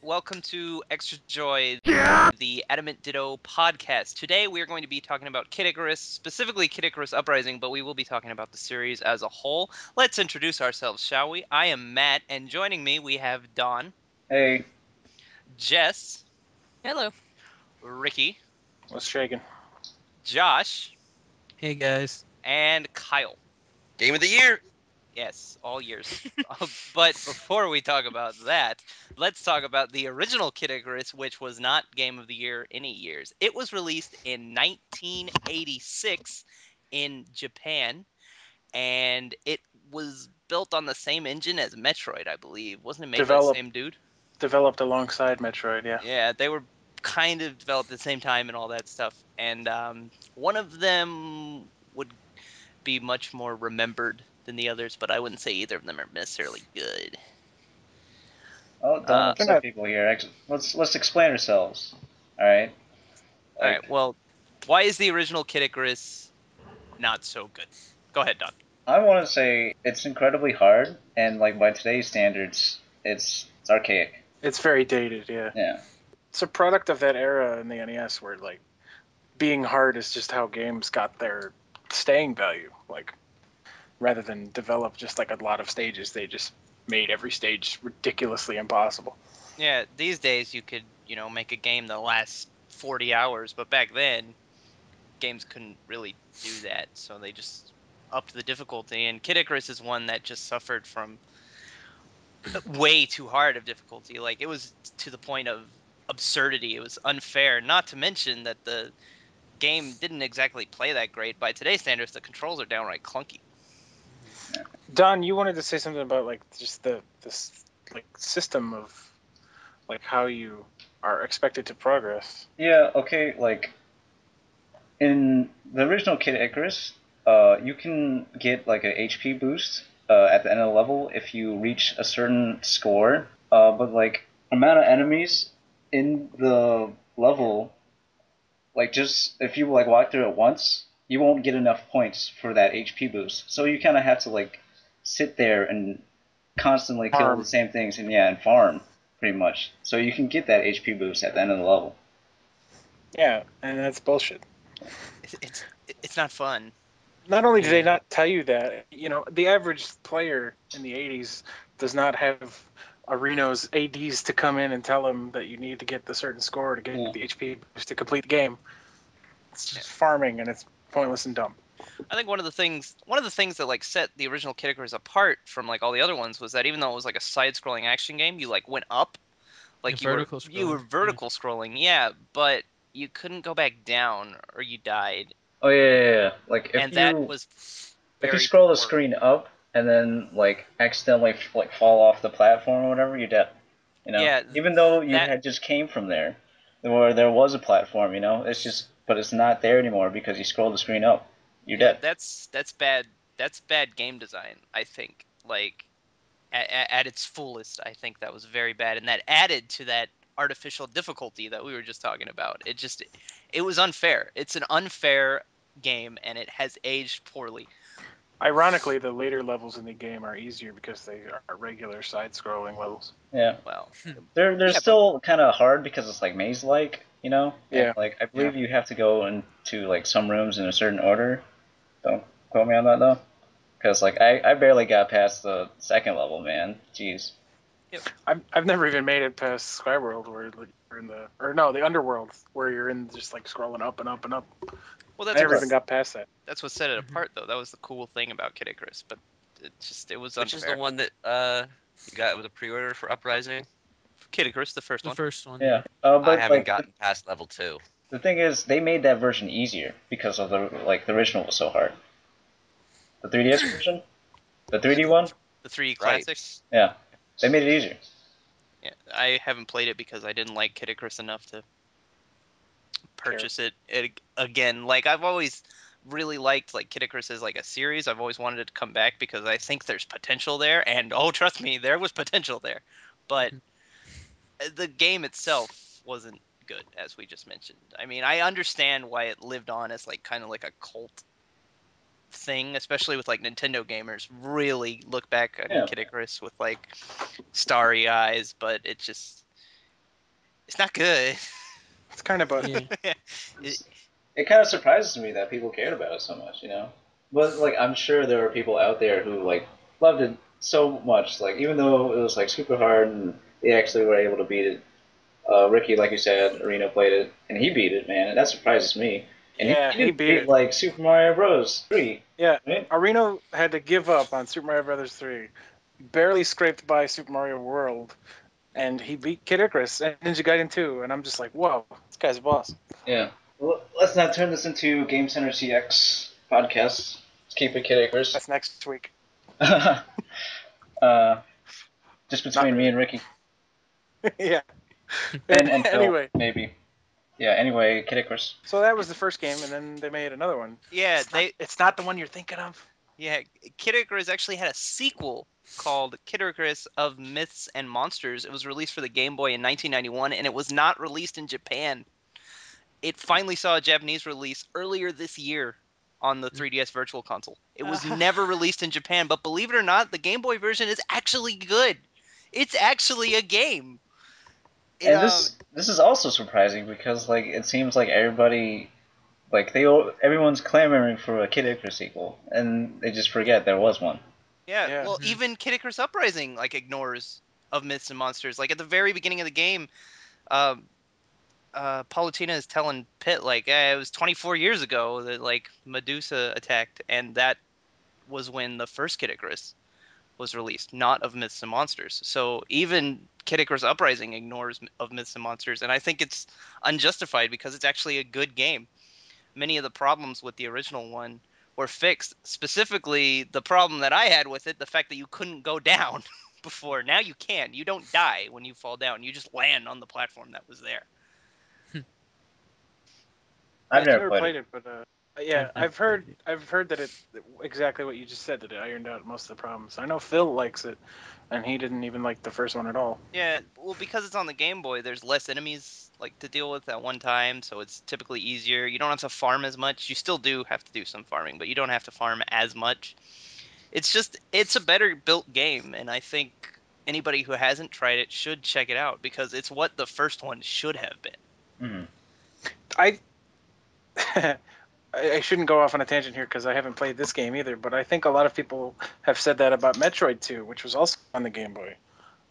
welcome to Extra Joy, the Adamant Ditto podcast. Today we are going to be talking about Kid Icarus, specifically Kid Icarus Uprising, but we will be talking about the series as a whole. Let's introduce ourselves, shall we? I am Matt, and joining me we have Don, Hey, Jess, Hello. Ricky, What's shaking? Josh, Hey guys. and Kyle. Game of the year. Yes, all years. But before we talk about that, let's talk about the original Kid Icarus, which was not Game of the Year any years. It was released in 1986 in Japan, and it was built on the same engine as Metroid, I believe. Wasn't it made by the same dude? Developed alongside Metroid, yeah. Yeah, they were kind of developed at the same time and all that stuff. And one of them would be much more remembered than the others, but I wouldn't say either of them are necessarily good. oh, don't upset people here. Let's explain ourselves. All right. All right. Well, why is the original Kid Icarus not so good? Go ahead, Don. I want to say it's incredibly hard, and like by today's standards, it's archaic. It's very dated, yeah. Yeah. It's a product of that era in the NES where like being hard is just how games got their staying value. Like rather than develop just like a lot of stages, they just made every stage ridiculously impossible. Yeah, these days you could, make a game that lasts 40 hours, but back then games couldn't really do that, so they just upped the difficulty. And Kid Icarus is one that just suffered from way too hard of difficulty. Like, it was to the point of absurdity. It was unfair. Not to mention that the game didn't exactly play that great. By today's standards, the controls are downright clunky. Don, you wanted to say something about like just this like system of like how you are expected to progress. Yeah. Okay. Like in the original Kid Icarus, you can get like a HP boost at the end of the level if you reach a certain score. But like amount of enemies in the level, like just if you like walk through it once, you won't get enough points for that HP boost. So you kind of have to like sit there and constantly kill Farm. the same things and farm pretty much. So you can get that HP boost at the end of the level. Yeah, and that's bullshit. It's not fun. Not only do they not tell you that, the average player in the 80s does not have Reno's ADs to come in and tell them that you need to get the certain score to get the HP boost to complete the game. It's just farming, and it's pointless and dumb. I think one of the things that like set the original Kid Icarus apart from like all the other ones was that even though it was like a side-scrolling action game, you like went up, like you were vertical scrolling, yeah, but you couldn't go back down or you died. Oh yeah. Like that was if you scroll the screen up and then like accidentally like fall off the platform or whatever, you're dead. Yeah. Even though you had just came from there, where there was a platform, but it's not there anymore because you scrolled the screen up. You're dead. That's bad. That's bad game design, I think. Like at its fullest, I think that was very bad, and that added to that artificial difficulty that we were just talking about. It was unfair. It's an unfair game, and it has aged poorly. Ironically, the later levels in the game are easier because they are regular side-scrolling levels. Yeah. Well, they're still kind of hard because it's like maze-like, Yeah. And, like I believe you have to go into like some rooms in a certain order. Don't quote me on that though, because like I barely got past the second level, man. Jeez. Yep. I've never even made it past Skyworld where you're in the Underworld where you're in just like scrolling up and up and up. Well, I never even got past that. That's what set it apart, though. That was the cool thing about Kid Icarus, but it was unfair. Which is the one that you got with a pre-order for Uprising? Kid Icarus, the first one. The first one. Yeah. But I haven't gotten past level 2. The thing is, they made that version easier because of the original was so hard. The 3DS version, the 3D one, the 3D classics. Yeah, they made it easier. Yeah, I haven't played it because I didn't like Kid Icarus enough to purchase it again. Like I've always really liked like Kid Icarus as like a series. I've always wanted it to come back because I think there's potential there, and trust me, there was potential there. But the game itself wasn't good, as we just mentioned. I mean, I understand why it lived on as like kind of like a cult thing, especially with like Nintendo gamers really look back at Kid Icarus with like starry eyes, but it just It's not good. It's kind of Yeah. It kind of surprises me that people cared about it so much, you know. But like, I'm sure there are people out there who like loved it so much. Like, even though it was like super hard and they actually were able to beat it. Ricky, like you said, Arena played it and he beat it, man. And that surprises me. And Yeah, he he didn't beat beat it. like Super Mario Bros. 3, Yeah, right? Areno had to give up on Super Mario Brothers 3. Barely scraped by Super Mario World, and he beat Kid Icarus and Ninja Gaiden 2, and I'm just like, whoa, this guy's a boss. Yeah. Well, let's not turn this into Game Center CX podcast. Let's keep it Kid Icarus. That's next week. Just Not between me really. and Ricky. Yeah. And Phil, Anyway, maybe. Yeah, anyway, Kid Icarus. so that was the first game, and then they made another one. Yeah, It's not the one you're thinking of. Yeah, Kid Icarus actually had a sequel called Kid Icarus of Myths and Monsters. It was released for the Game Boy in 1991, and it was not released in Japan. It finally saw a Japanese release earlier this year on the 3DS Virtual Console. It was never released in Japan, but believe it or not, the Game Boy version is actually good. It's actually a game. And this is also surprising because like it seems like everybody like everyone's clamoring for a Kid Icarus sequel, and they just forget there was one. Yeah, well, Mhm. even Kid Icarus Uprising like ignores of Myths and Monsters. Like at the very beginning of the game, um, Palutena is telling Pit like, it was 24 years ago that like Medusa attacked, and that was when the first Kid Icarus was released, not of Myths and Monsters. So even Kid Icarus Uprising ignores of Myths and Monsters, and I think it's unjustified because it's actually a good game. Many of the problems with the original one were fixed. Specifically, the problem that I had with it, the fact that you couldn't go down before. Now you can. You don't die when you fall down. You just land on the platform that was there. I've I've never never played played it. it, but yeah, I've never played it. I've heard that it exactly what you just said, that it ironed out most of the problems. I know Phil likes it, and he didn't even like the first one at all. Yeah, well, because it's on the Game Boy, there's less enemies like to deal with at one time, so it's typically easier. You don't have to farm as much. You still do have to do some farming, but you don't have to farm as much. It's a better built game, and I think anybody who hasn't tried it should check it out because it's what the first one should have been. Mm-hmm. I I shouldn't go off on a tangent here because I haven't played this game either, but I think a lot of people have said that about Metroid 2, which was also on the Game Boy.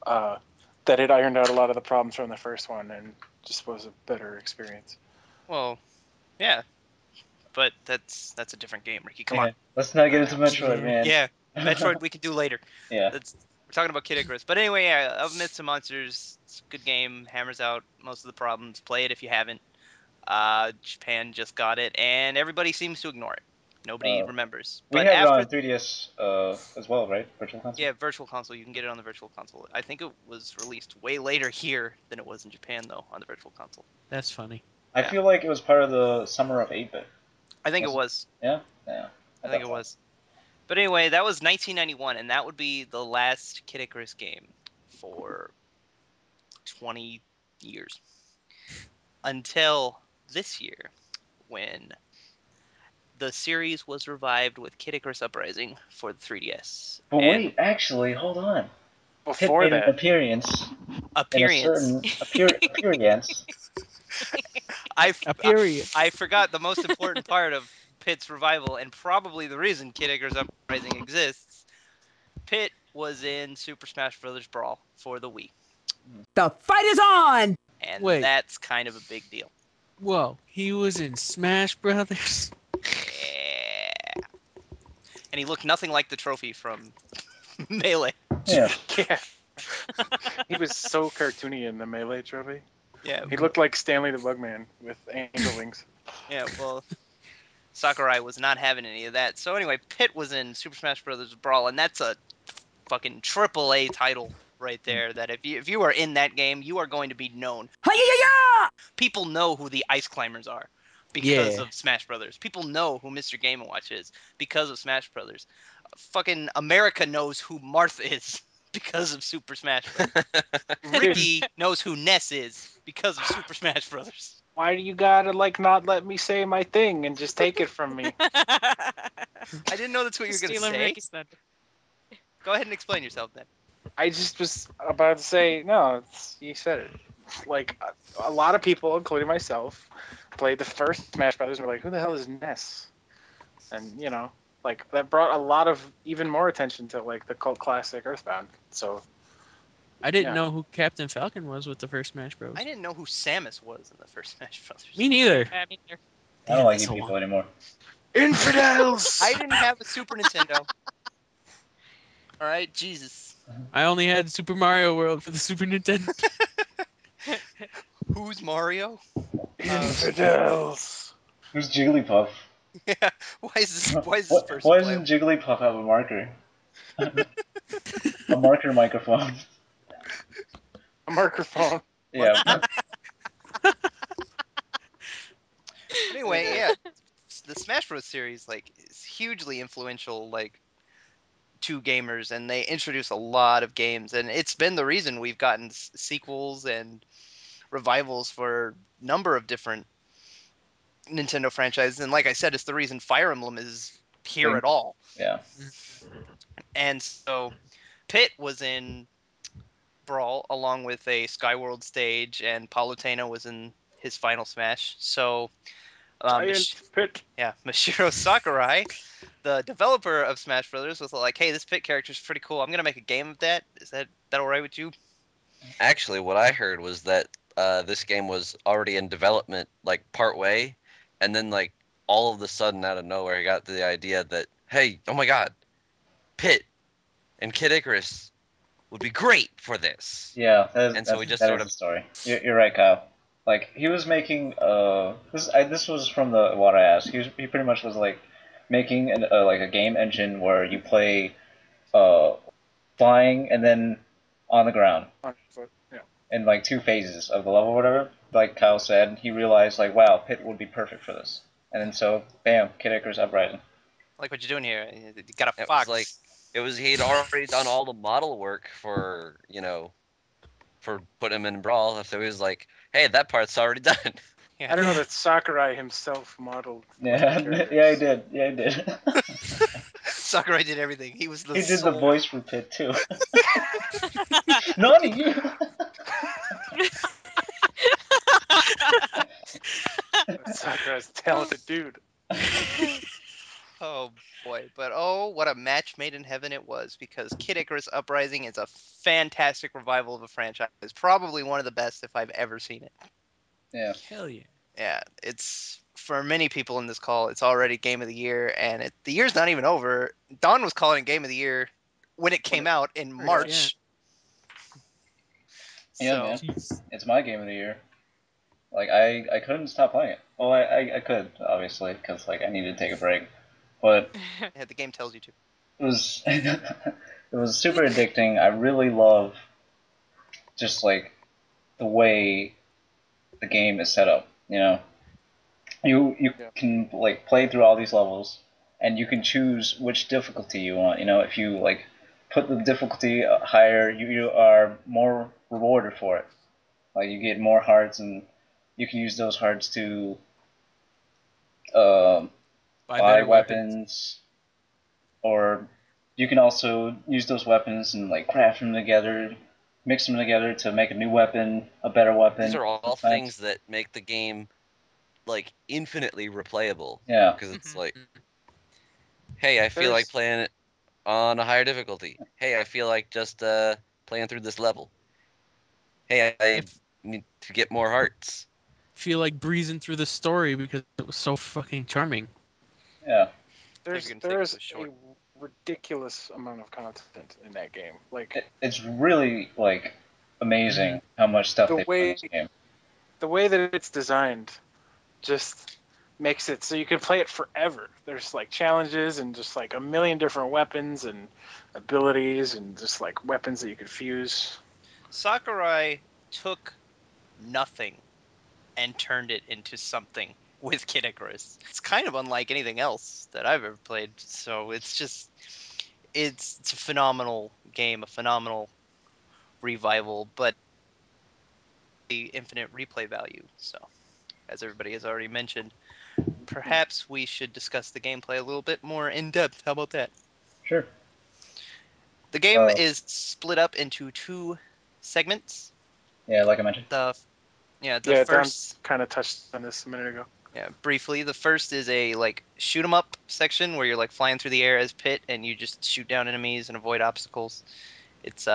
That it ironed out a lot of the problems from the first one and just was a better experience. Well, yeah, but that's a different game, Ricky. Come on. Yeah. Let's not get I into know. Metroid, man. Yeah, Metroid we could do later. Yeah. We're talking about Kid Icarus. But anyway, yeah, of Myths and Monsters, it's a good game. Hammers out most of the problems. Play it if you haven't. Japan just got it, and everybody seems to ignore it. Nobody remembers. We But have it after, on 3DS as well, right? Virtual Console. yeah, Virtual Console, you can get it on the Virtual Console. I think it was released way later here than it was in Japan, though, on the Virtual Console. That's funny. I Yeah. feel like it was part of the summer of 8-bit. I think it Was it? was. Yeah. Yeah. I think it was. But anyway, that was 1991, and that would be the last Kid Icarus game for 20 years. Until this year, when the series was revived with Kid Icarus Uprising for the 3DS. But And wait, actually, hold on. Pit Before made an that, appearance in a appearance. certain appearance. A period. I forgot the most important part of Pit's revival, and probably the reason Kid Icarus Uprising exists. Pit was in Super Smash Bros. Brawl for the Wii. The fight is on! And Wait. that's kind of a big deal. Whoa, he was in Smash Brothers. Yeah. And he looked nothing like the trophy from Melee. Yeah. yeah, he was so cartoony in the Melee trophy. Yeah. He looked like Stanley the Bugman with angel wings. Yeah, well, Sakurai was not having any of that. So anyway, Pit was in Super Smash Bros. Brawl, and that's a fucking AAA title right there. That if you are in that game, you are going to be known. Hi-ya-ya-ya! People know who the Ice Climbers are because Yeah. of Smash Brothers. People know who Mr. Game & Watch is because of Smash Brothers. Fucking America knows who Marth is because of Super Smash Bros. Ricky knows who Ness is because of Super Smash Brothers. Why do you gotta not let me say my thing and just take it from me? I didn't know that's what you were going to Stealing say. Ricky's thunder. Go ahead and explain yourself then. I just was about to say no. You said it. like a lot of people, including myself, played the first Smash Brothers and were like, "Who the hell is Ness?" And like that brought a lot of even more attention to like the cult classic Earthbound. So I didn't yeah. know who Captain Falcon was with the first Smash Bros. I didn't know who Samus was in the first Smash Brothers. Me neither. Yeah, me neither. I don't Damn, like that's you so people long. anymore. Infidels. I didn't have a Super Nintendo. All right, Jesus. I only had Super Mario World for the Super Nintendo. Who's Mario? Infidels. Who's Jigglypuff? Yeah. Why is this person Why playing? doesn't Jigglypuff have a marker? A marker microphone. A microphone. Yeah. Anyway, yeah, the Smash Bros. Series like is hugely influential, like to gamers, and they introduce a lot of games, and it's been the reason we've gotten sequels and revivals for a number of different Nintendo franchises. And like I said, it's the reason Fire Emblem is here Big- at all. Yeah. And so Pit was in Brawl along with a Skyward stage, and Palutena was in his final Smash. So Giant pit. Mashiro Sakurai, the developer of Smash Brothers, was like, "Hey, this Pit character is pretty cool. I'm gonna make a game of that. Is that all right with you?" Actually, what I heard was that this game was already in development, like part way, and then like all of a sudden out of nowhere, he got the idea that hey, oh my God, Pit and Kid Icarus would be great for this. Yeah, And so we just that sort is of the story. You're right, Kyle. Like he was making this was from the what I asked. He pretty much was like making like a game engine where you play uh flying and then on the ground Yeah. in like two phases of the level or whatever. Like Kyle said, he realized like wow, Pit would be perfect for this. And then so bam, Kid Icarus Uprising. Like, what you doing here? You got a it fox. was like he'd already done all the model work for for putting him in Brawl. So he was like, hey, that part's already done. Yeah. I don't know that Sakurai himself modeled like, Yeah, characters. yeah, he did. Yeah, he did. Sakurai did everything. He was the He did the sole. voice for Pit too. Nani, you. Sakurai's a talented dude. Oh boy, but oh, what a match made in heaven it was, because Kid Icarus Uprising is a fantastic revival of a franchise. It's probably one of the best if I've ever seen it. Yeah. Hell yeah. Yeah, it's for many people in this call, it's already game of the year, and the year's not even over. Don was calling it game of the year when it came out in March. Yeah, So man. Jeez. It's my game of the year. Like I couldn't stop playing it. Well, I could obviously because like I needed to take a break, but yeah, the game tells you to. it was it was super addicting. I really love just like the way the game is set up. You know, you Yeah. can like play through all these levels, and you can choose which difficulty you want. You know, if you like put the difficulty higher, you are more rewarded for it. Like you get more hearts, and you can use those hearts to um, Buy buy better weapons. weapons, or you can also use those weapons and like craft them together, mix them together to make a new weapon, a better weapon. These are all sometimes. things that make the game like infinitely replayable. Yeah. Because it's Mhm. like, hey, I feel like There's playing it on a higher difficulty. Hey, I feel like just playing through this level. Hey, I need to get more hearts. Feel like breezing through the story because it was so fucking charming. Yeah. there's gonna take there's this short. a ridiculous amount of content in that game. Like It's really like amazing how much stuff the they put in way this game. the way that it's designed just makes it so you can play it forever. There's like challenges and just like a million different weapons and abilities and just like weapons that you could fuse. Sakurai took nothing and turned it into something with Kid Icarus. It's kind of unlike anything else that I've ever played. So it's a phenomenal game, a phenomenal revival, but the infinite replay value. So, as everybody has already mentioned, perhaps we should discuss the gameplay a little bit more in depth. How about that? Sure. The game is split up into two segments. Yeah, like I mentioned. The Yeah, Don first kind of touched on this a minute ago. briefly, the first is a like shoot 'em up section where you're like flying through the air as Pit and you just shoot down enemies and avoid obstacles. It's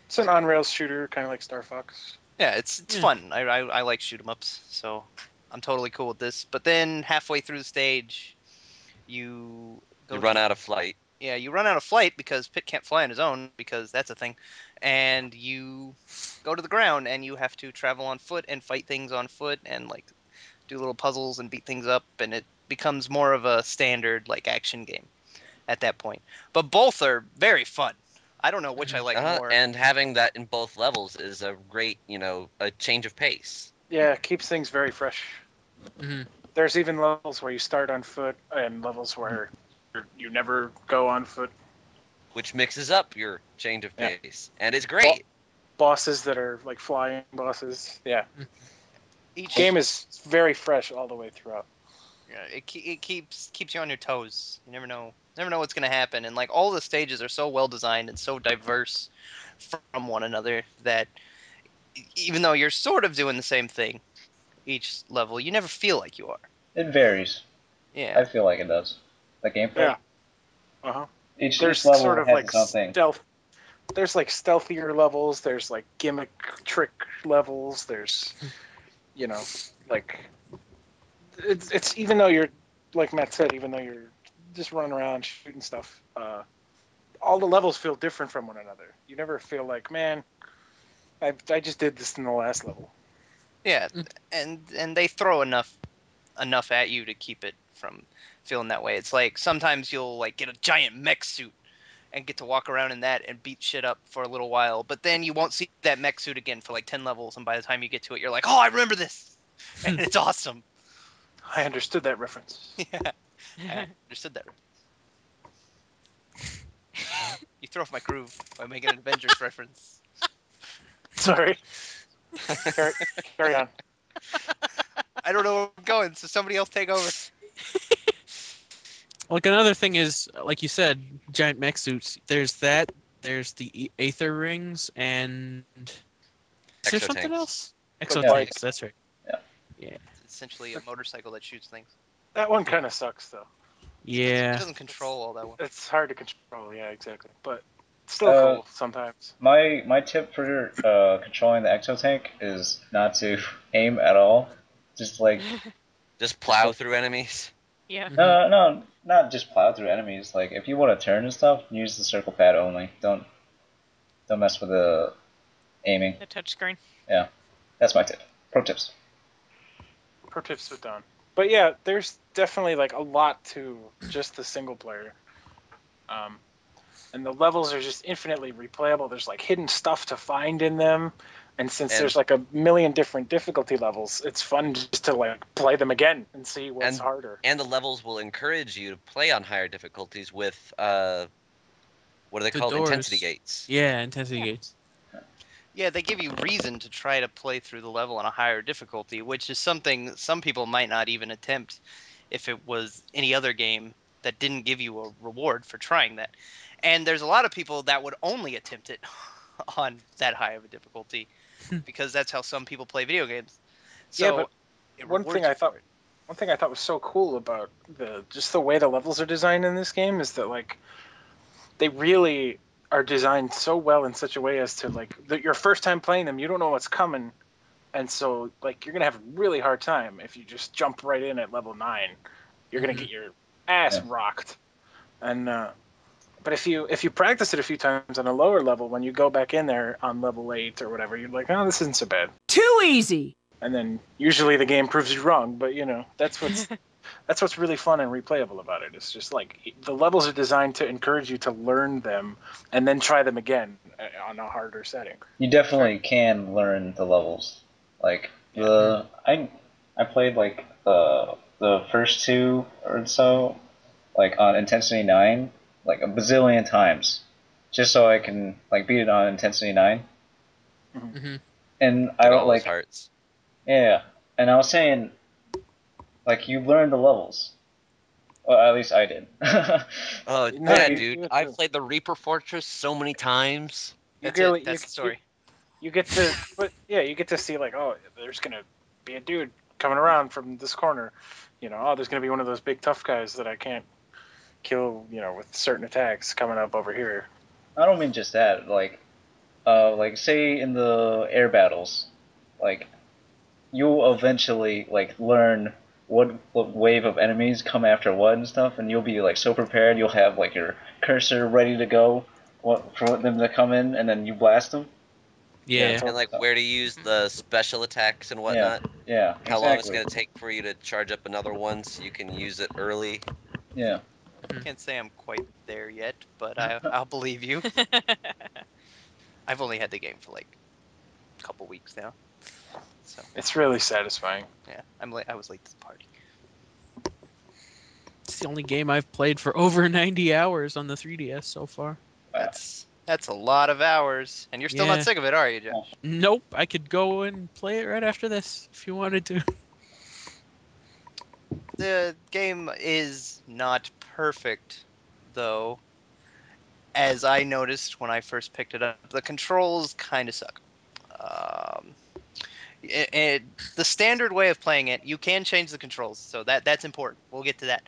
It's an on-rails shooter, kind of like Star Fox. yeah, it's Yeah. fun. I like shoot 'em ups, so I'm totally cool with this. But then halfway through the stage, you go You to run out of flight. yeah, you run out of flight because Pit can't fly on his own because that's a thing, and you go to the ground and you have to travel on foot and fight things on foot and like do little puzzles and beat things up, and it becomes more of a standard like action game at that point. But both are very fun. I don't know which I like more. And having that in both levels is a great, a change of pace. Yeah, it keeps things very fresh. Mhm. There's even levels where you start on foot and levels where you never go on foot. Which mixes up your change of Yeah. pace. And it's great. Bosses that are like flying bosses. Yeah. Each Game is very fresh all the way throughout. yeah, it keeps you on your toes. You never know what's gonna happen, and like all the stages are so well designed and so diverse from one another that even though you're sort of doing the same thing each level, you never feel like you are. It varies. Yeah, I feel like it does. The gameplay. Yeah. Uh-huh. Each There's level sort of has like its own thing. stealth. There's like stealthier levels. There's like gimmick trick levels. There's, like it's even though you're like Matt said, even though you're just running around shooting stuff, all the levels feel different from one another. You never feel like, man, I just did this in the last level. yeah, and they throw enough at you to keep it from feeling that way. It's like sometimes you'll like get a giant mech suit and get to walk around in that and beat shit up for a little while, but then you won't see that mech suit again for like 10 levels, and by the time you get to it, you're like, oh, I remember this, and it's awesome. I understood that reference. Yeah, I understood that. You throw off my groove by making an Avengers reference. Sorry. carry, carry on. I don't know where I'm going, so somebody else take over. Like another thing is, like you said, giant mech suits. There's that. There's the Aether rings, and is there something Exotanks. else? The Exotanks. bike. That's right. Yeah. Yeah. It's essentially a motorcycle that shoots things. That one kind of sucks though. It Yeah. doesn't control all that well. It's hard to control. Yeah, exactly. But still Uh, cool sometimes. My tip for controlling the exotank is not to aim at all. Just like Just plow through enemies. Yeah. no, not just plow through enemies. Like if you want to turn and stuff, use the circle pad only. Don't mess with the aiming. The touchscreen. Yeah, that's my tip. Pro tips. Pro tips with Don. But yeah, there's definitely like a lot to just the single player. And the levels are just infinitely replayable. There's like hidden stuff to find in them. And since And- there's like a million different difficulty levels, it's fun just to like play them again and see what's harder. And the levels will encourage you to play on higher difficulties with what are they The called? doors. Intensity gates. Yeah, intensity gates. Yeah, they give you reason to try to play through the level on a higher difficulty, which is something some people might not even attempt if it was any other game that didn't give you a reward for trying that. And there's a lot of people that would only attempt it on that high of a difficulty because that's how some people play video games. So Yeah, but it one rewards thing you I thought for it. one thing I thought was so cool about the way the levels are designed in this game is that like they really are designed so well in such a way as to like your first time playing them, you don't know what's coming, and so like you're gonna have a really hard time if you just jump right in at level 9. You're gonna get your ass rocked, and but if you practice it a few times on a lower level, when you go back in there on level 8 or whatever, you're like, oh, this isn't so bad. Too easy. And then usually the game proves you wrong, but that's what's really fun and replayable about it. It's just like the levels are designed to encourage you to learn them and then try them again on a harder setting. You definitely can learn the levels. Like I played like the first 2 or so, like on intensity 9, like a bazillion times, just so I can like beat it on intensity 9. Mm-hmm. And I Get don't all like those hearts. yeah, and I was saying like you learn the levels. Well, at least I did. Oh No, yeah, you dude! do it I've too. played the Reaper Fortress so many times. That's Gilly, it. That's the story. you get to, but yeah, you get to see like, oh, there's gonna be a dude coming around from this corner. Oh, there's gonna be one of those big tough guys that I can't kill, with certain attacks coming up over here. I don't mean just that. Like say in the air battles, like you'll eventually like learn what wave of enemies come after what and stuff, and you'll be like so prepared. You'll have like your cursor ready to go for them to come in, and then you blast them. Yeah. And like where to use the special attacks and Yeah, whatnot. yeah, How long it's exactly. gonna take for you to charge up another one so you can use it early. Yeah. Can't say I'm quite there yet, but I'll believe you. I've only had the game for like a couple weeks now, so It's really satisfying. yeah, I was late to the party. It's the only game I've played for over 90 hours on the 3DS so far. That's a lot of hours, and you're still not Yeah. sick of it, are you, Josh? Nope, I could go and play it right after this if you wanted to. The game is not perfect, though. As I noticed when I first picked it up, the controls kind of suck. Um, the standard way of playing it, you can change the controls, so that's important. We'll get to that.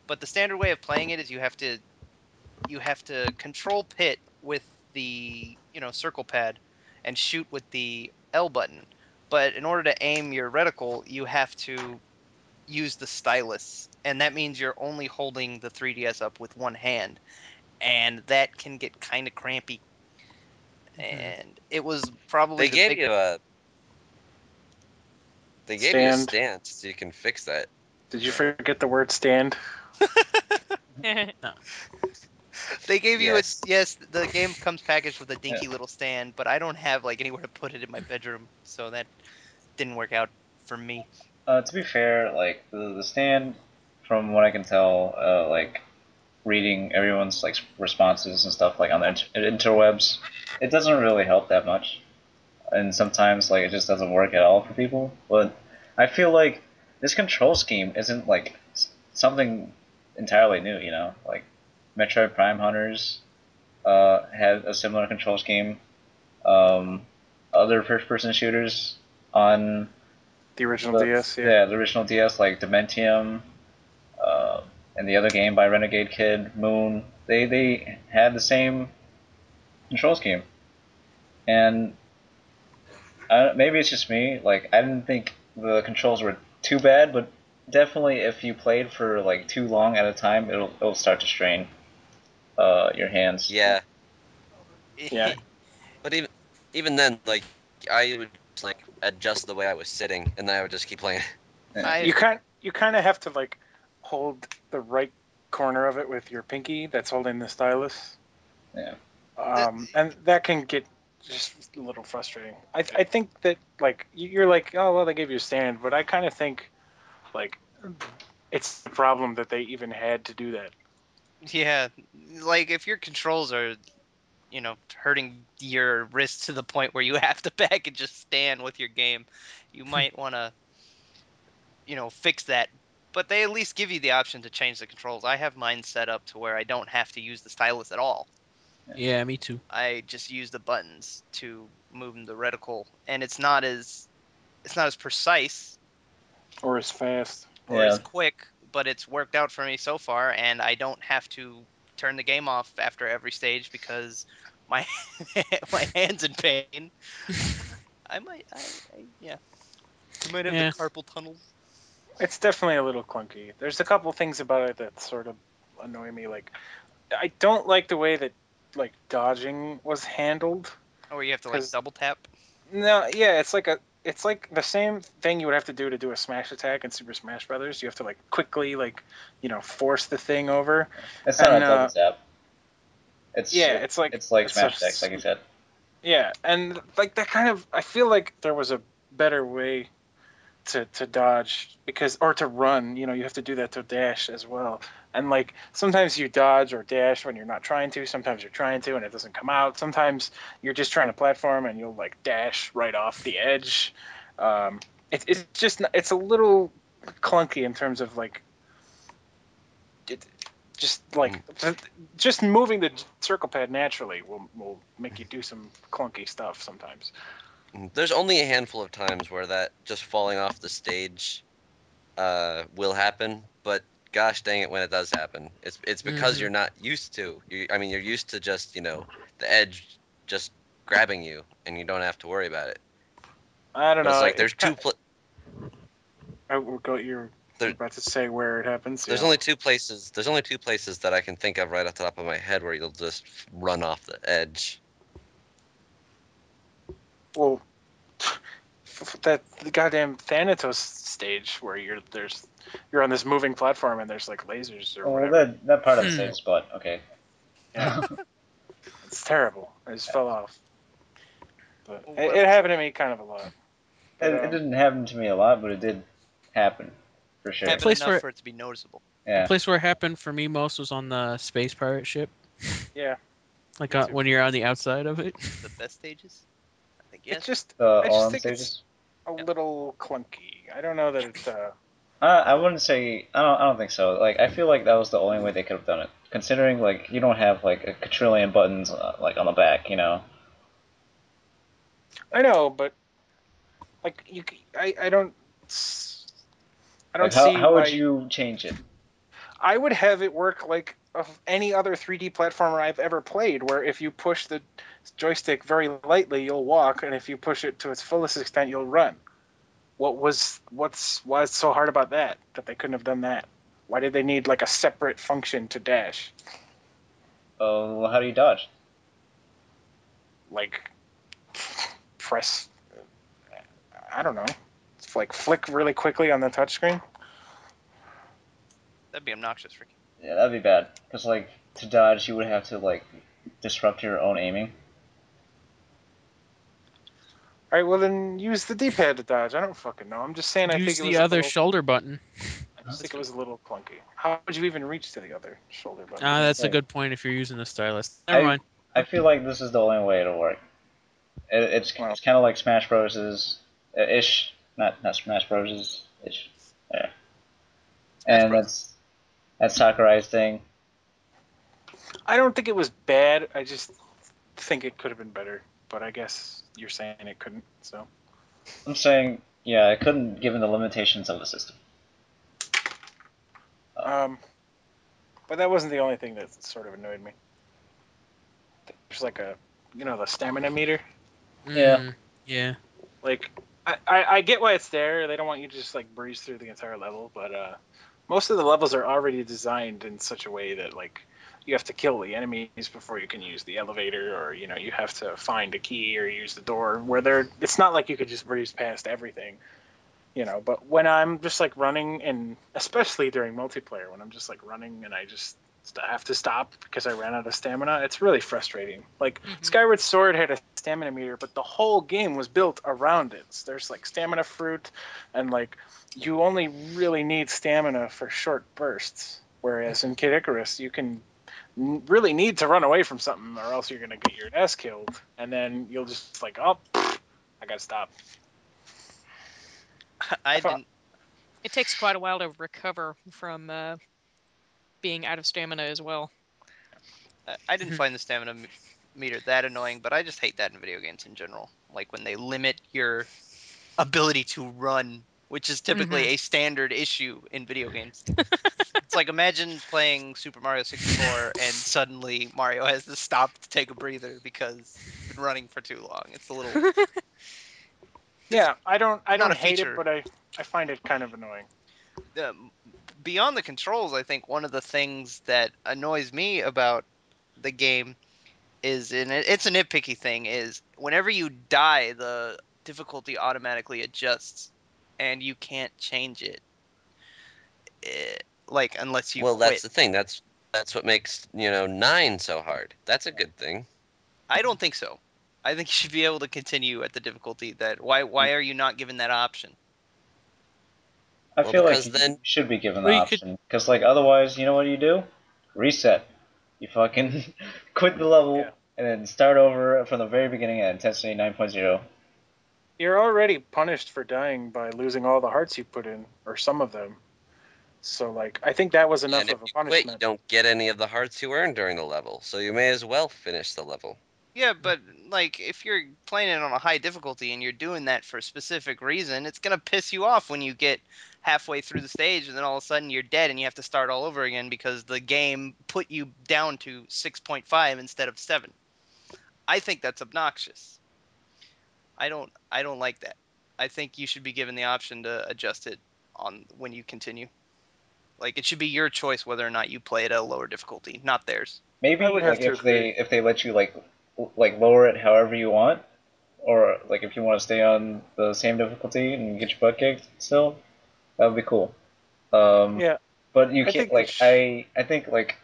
But the standard way of playing it is you have to control pit with the circle pad and shoot with the L button. But in order to aim your reticle, you have to use the stylus, and that means you're only holding the 3DS up with one hand, and that can get kind of crampy. And it was probably They the gave big. you a Stand. stand so you can fix that. Did you forget the word stand? They gave you a Yes. yes. The game comes packaged with a Yeah. dinky little stand, but I don't have like anywhere to put it in my bedroom, so that didn't work out for me. To be fair, like the stand, from what I can tell, like reading everyone's like responses and stuff like on the interwebs, it doesn't really help that much, and sometimes like it just doesn't work at all for people. But I feel like this control scheme isn't like something entirely new. Like Metroid Prime Hunters had a similar control scheme. Um, Other first-person shooters on The original DS, yeah. the original DS, like Dementium, uh, and the other game by Renegade Kid, Moon, they had the same control scheme. And maybe it's just me. Like I didn't think the controls were too bad, but definitely if you played for like too long at a time, it'll start to strain your hands. Yeah. Yeah. But even then, like I would just, like adjust the way I was sitting, and then I would just keep playing. Yeah. I You kind of have to like hold the right corner of it with your pinky that's holding the stylus. Yeah. And that can get just a little frustrating. I think that like you're like, oh well, they gave you a stand, but I kind of think like it's the problem that they even had to do that. yeah, like if your controls are hurting your wrist to the point where you have to back and just stand with your game, you might want to fix that. But they at least give you the option to change the controls. I have mine set up to where I don't have to use the stylus at all. Yeah, me too. I just use the buttons to move the reticle, and it's not as precise Or as fast. or as Yeah. quick, but it's worked out for me so far, and I don't have to turn the game off after every stage because my my hands in pain. Yeah, I might have the Yeah. carpal tunnel. It's definitely a little clunky. There's a couple things about it that sort of annoy me. Like I don't like the way that like dodging was handled. Or you have to like Because double tap. no, yeah, it's like the same thing you would have to do to do a smash attack in Super Smash Brothers. You have to like quickly like force the thing over, It's not and a double tap. yeah, it's like it's like it's a Smash Attacks, like you said. yeah, and like that kind of I feel like there was a better way to dodge because or to run. You have to do that to dash as well. And like sometimes you dodge or dash when you're not trying to. Sometimes you're trying to and it doesn't come out. Sometimes you're just trying to platform and you'll like dash right off the edge. It's just it's a little clunky in terms of like it, just like just moving the circle pad naturally will make you do some clunky stuff sometimes. There's only a handful of times where that just falling off the stage will happen, but gosh dang it when it does happen. It's because you're not used to. I mean, you're used to just, the edge just grabbing you and you don't have to worry about it. I don't But it's know. like there's It two kind pl you're there, about to say where it happens. there's Yeah. only two places. There's only two places that I can think of right off the top of my head where you'll just run off the edge. Well, that the goddamn Thanatos stage where you're on this moving platform and there's like lasers or Well, whatever. that part of the stage is but okay. Yeah, it's terrible. I just fell off. But What it happened to me kind of a lot. But It didn't happen to me a lot, but it did happen for sure. happened Place enough where- for it to be noticeable? The Yeah. place where it happened for me most was on the space pirate ship. yeah, Like Me too. when you're on the outside of it. The best stages? I think it's yes. just The I just all think it's stages. a little clunky. I don't know that it's I wouldn't say I don't think so. Like I feel like that was the only way they could have done it, considering like you don't have like a quadrillion buttons like on the back, you know. I know, but like I don't Like see how would why you change it? I would have it work like of any other 3D platformer I've ever played, where if you push the joystick very lightly, you'll walk, and if you push it to its fullest extent, you'll run. Why is so hard about that they couldn't have done that? Why did they need like a separate function to dash? Oh, well, how do you dodge? Like press, I don't know, it's like flick really quickly on the touchscreen. That'd be obnoxious, Ricky. Yeah, that'd be bad. Cause like to dodge, you would have to like disrupt your own aiming. All right, well then use the D-pad to dodge. I don't fucking know. I'm just saying. I Use think it the was a other little. shoulder button. I just think it was a little clunky. How would you even reach to the other shoulder button? That's a Right. good point if you're using the stylus. Never mind. I feel like this is the only way it'll work. Well. It's kind of like Smash Bros. Ish, not Smash Bros. Ish. Yeah. Smash And Bros. that's Sakurai's thing. I don't think it was bad. I just think it could have been better. But I guess you're saying it couldn't. So I'm saying, yeah, I couldn't given the limitations of the system. but that wasn't the only thing that sort of annoyed me. There's like the stamina meter. Yeah. Yeah. Like I get why it's there. They don't want you to just like breeze through the entire level, but most of the levels are already designed in such a way that like you have to kill the enemies before you can use the elevator, or you have to find a key or use the door. It's not like you could just breeze past everything, But when I'm just like running, and especially during multiplayer, when I'm just like running and I just have to stop because I ran out of stamina, it's really frustrating. Like Skyward Sword had a stamina meter, but the whole game was built around it. So there's like stamina fruit, and like you only really need stamina for short bursts. Whereas in Kid Icarus, you can really need to run away from something, or else you're gonna get your ass killed, and then you'll just like, oh, I gotta stop. I thought- didn't. It takes quite a while to recover from being out of stamina as well. I didn't find the stamina meter that annoying, but I just hate that in video games in general. Like when they limit your ability to run, which is typically a standard issue in video games. It's like imagine playing Super Mario 64 and suddenly Mario has to stop to take a breather because he's been running for too long. It's a little Yeah, I don't not a hate it, feature. but I find it kind of annoying. Beyond the controls. I think one of the things that annoys me about the game is, and it's a nitpicky thing, is whenever you die, the difficulty automatically adjusts, and you can't change it. Like unless you Well, quit. that's the thing. That's what makes 9 so hard. That's a good thing. I don't think so. I think you should be able to continue at the difficulty that. Why are you not given that option? I Well, feel like because you then should be given the Well, you could- option, because like otherwise, you know what you do? Reset. You fucking quit the level Yeah. and then start over from the very beginning at intensity 9.0. You're already punished for dying by losing all the hearts you put in, or some of them. So like, I think that was enough and if of a you quit, you punishment. don't get any of the hearts you earned during the level. So you may as well finish the level. Yeah, but like if you're playing it on a high difficulty and you're doing that for a specific reason, it's gonna piss you off when you get halfway through the stage and then all of a sudden you're dead and you have to start all over again because the game put you down to 6.5 instead of 7. I think that's obnoxious. I don't like that. I think you should be given the option to adjust it on when you continue. Like it should be your choice whether or not you play it at a lower difficulty, not theirs. Maybe I would have like to agree. if they let you like lower it however you want, or like if you want to stay on the same difficulty and get your butt kicked still, that would be cool. Um, Yeah, but you I can't think the like I think like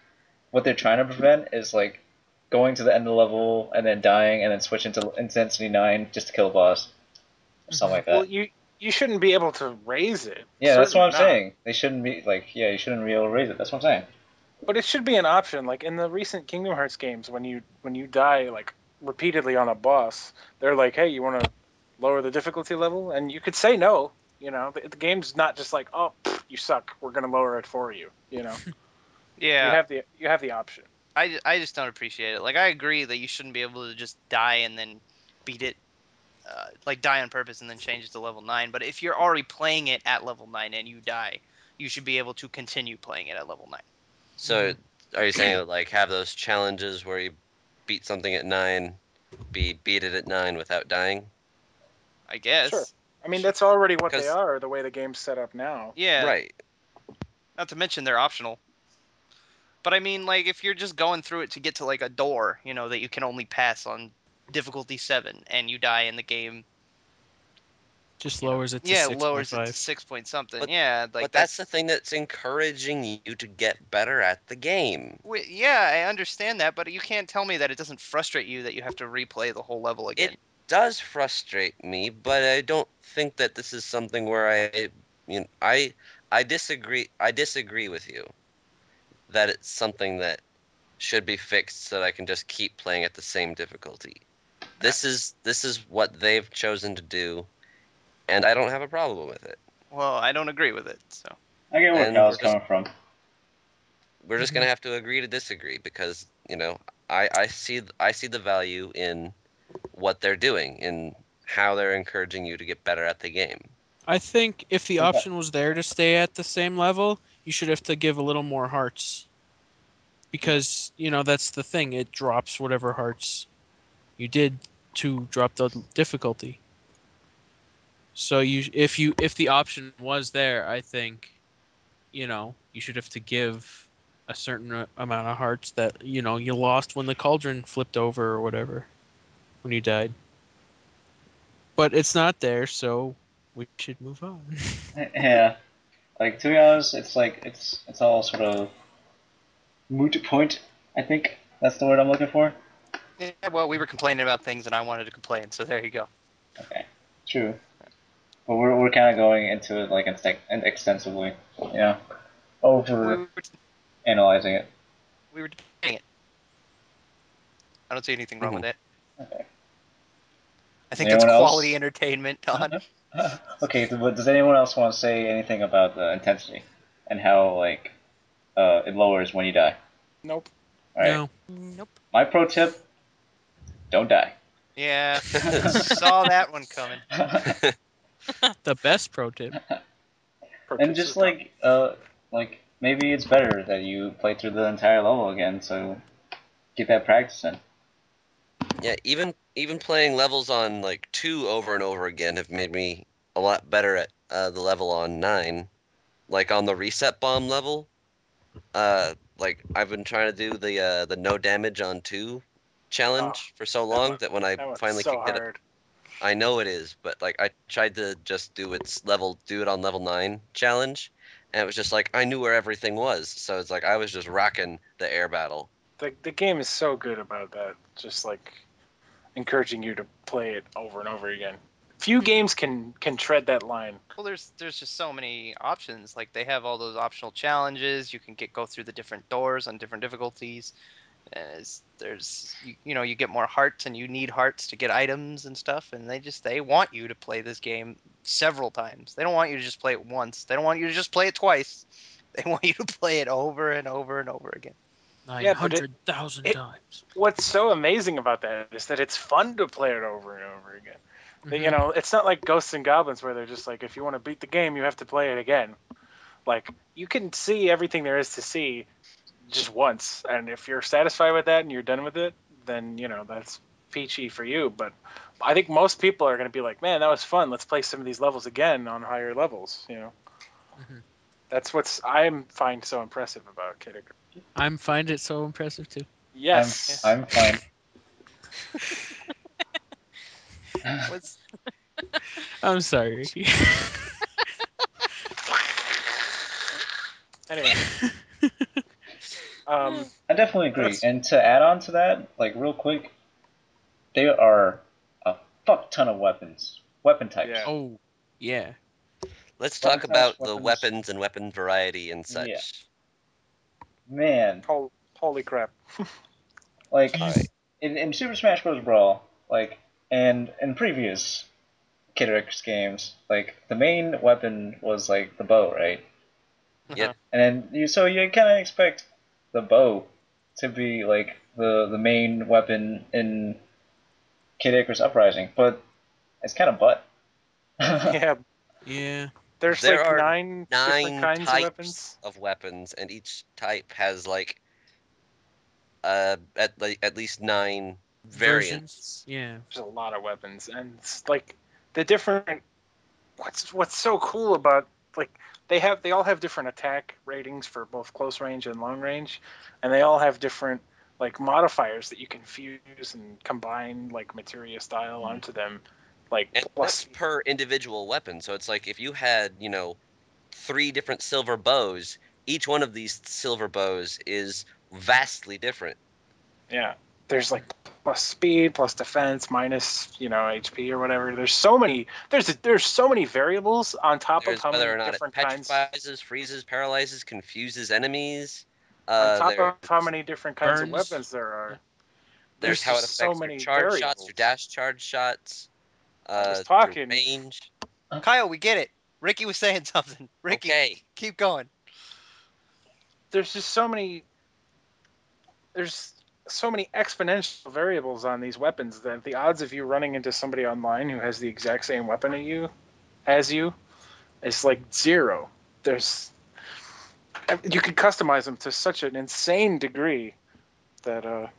what they're trying to prevent is like going to the end of the level and then dying and then switching to intensity 9 just to kill a boss or something like well, that. you shouldn't be able to raise it. Yeah, that's what Certainly I'm not. saying. They shouldn't be like you shouldn't be able to raise it. That's what I'm saying. But it should be an option. Like in the recent Kingdom Hearts games, when you die like repeatedly on a boss, they're like, "Hey, you want to lower the difficulty level?" And you could say no. The game's not just like, "Oh, you suck. We're gonna lower it for you." Yeah, You have the option. I just don't appreciate it. Like I agree that you shouldn't be able to just die and then beat it, like die on purpose and then change it to level 9. But if you're already playing it at level 9 and you die, you should be able to continue playing it at level 9. So are you saying like have those challenges where you beat something at 9, beat it at 9 without dying? I Sure. guess. I mean, that's already what they Because are. The way the game's set up now. Yeah, right. not to mention they're optional. But I mean, like if you're just going through it to get to like a door, that you can only pass on difficulty 7, and you die in the game, Just lowers it to yeah, it lowers it to 6.5. 6 point something. But Yeah, like but that's the that's thing that's encouraging you to get better at the game. yeah, I understand that, but you can't tell me that it doesn't frustrate you that you have to replay the whole level again. It does frustrate me, but I don't think that this is something where I disagree. I disagree with you that it's something that should be fixed so that I can just keep playing at the same difficulty. This is what they've chosen to do, and I don't have a problem with it. Well, I don't agree with it. So I get where And Kyle's coming from. we're just gonna have to agree to disagree because I see the value in what they're doing, in how they're encouraging you to get better at the game. I think if the Okay. option was there to stay at the same level, you should have to give a little more hearts. Because, that's the thing. It drops whatever hearts you did to drop the difficulty. So if the option was there, I think, you should have to give a certain amount of hearts that, you lost when the cauldron flipped over or whatever when you died. But it's not there, so we should move on. Yeah, like to be honest, it's like it's all sort of moot point. I think that's the word I'm looking for. yeah, well, we were complaining about things, and I wanted to complain, so there you go. Okay, true. But we're kind of going into it like extensively, We over were, analyzing it. we were debating it. I don't see anything wrong with Mhm. that. Okay. I Does think that's anyone quality else? entertainment, Don. Okay, but does anyone else want to say anything about the intensity and how like it lowers when you die? Nope. All right. No. Nope. My pro tip: don't die. Yeah, saw that one coming. The best pro tip. Pro And tips to just the top. like maybe it's better that you play through the entire level again, so get that practice in. Yeah, even playing levels on like 2 over and over again have made me a lot better at the level on 9. Like on the reset bomb level, like I've been trying to do the no damage on 2 Oh, challenge for so that long one that when I that one's finally so could get it, hard. I know it is, but like I tried to just do it on level 9 challenge, and it was just like I knew where everything was, so it's like I was just rocking the air battle. The game is so good about that. Just like encouraging you to play it over and over again. Few games can tread that line. Well, there's just so many options. Like they have all those optional challenges. You can go through the different doors on different difficulties. There's you get more hearts and you need hearts to get items and stuff. And they want you to play this game several times. They don't want you to just play it once. They don't want you to just play it twice. They want you to play it over and over and over again. Yeah, but 900,000 it times. what's so amazing about that is that it's fun to play it over and over again. You Mhm. know, it's not like Ghosts and Goblins where they're just like, if you want to beat the game, you have to play it again. Like, you can see everything there is to see just once, and if you're satisfied with that and you're done with it, then that's peachy for you. But I think most people are going to be like, man, that was fun. Let's play some of these levels again on higher levels. Mhm. That's what I find so impressive about Kid Icarus. I'm find it so impressive too. Yes. I'm fine. What's I'm sorry, Ricky. Anyway, um, I definitely agree. that's And to add on to that, like real quick, there are a fuck ton of weapon types. yeah. Oh, yeah. Let's Weapon talk types, about the weapons. weapons and weapon variety and Yeah, such. man. Holy crap. Like All right. in Super Smash Bros. Brawl, like and in previous Kid Icarus games, like the main weapon was like the bow, right? uh-huh. Yep. And then you kind of expect the bow to be like the main weapon in Kid Icarus Uprising, but it's kind of butt. Yeah, Yeah. there's There like are 9 different 9 kinds of types weapons. of weapons, and each type has like at least 9 Versions. variants. Yeah. There's a lot of weapons, and it's like the different. What's so cool about like they all have different attack ratings for both close range and long range, and they all have different like modifiers that you can fuse and combine like materia style onto them, like And that's plus. per individual weapon. So it's like if you had, 3 different silver bows, each one of these silver bows is vastly different. Yeah, there's like plus speed, plus defense, minus HP or whatever. There's so many. There's so many variables on top of There's how whether many or not it different kinds. petrifies, freezes, paralyzes, confuses enemies. On top There's of how many different kinds of Burns. weapons there Yeah. are. there's There's how it just so affects your many charge shots, your variables. dash charge shots, I was your talking. range. Kyle, we get it. Ricky was saying something. Ricky, Okay. keep going. There's just so many. There's so many exponential variables on these weapons that the odds of you running into somebody online who has the exact same weapon as you is like zero. There's you can customize them to such an insane degree that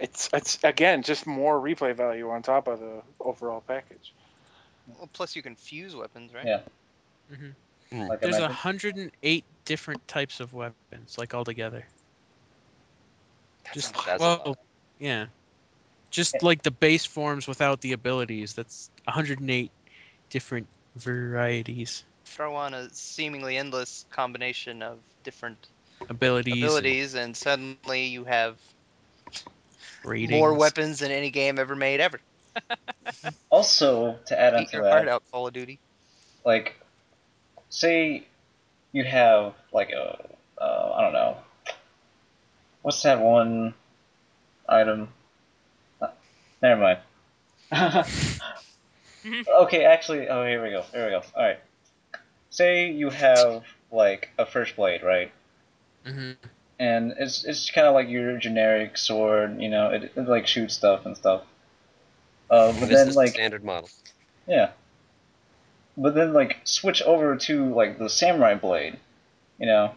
it's again just more replay value on top of the overall package. Well, plus you can fuse weapons, right? Yeah, Hmm. Hmm. like I There's mentioned. 108 different types of weapons, like altogether. Just That's a well, lot. yeah. Just like the base forms without the abilities. That's 108 different varieties, Throw on a seemingly endless combination of different abilities and abilities, and suddenly you have more ratings. weapons than any game ever made ever. Also, to add on Eat to your heart that, out, Call of Duty. like say you have like a I don't know, what's that one item? Uh, Never mind. Okay, actually, oh here we go. Here we go. All right. Say you have like a first blade, right? Hmm. And it's kind of like your generic sword, it like shoots stuff and stuff. But This then is the like standard model. yeah, but then like switch over to like the samurai blade, you know,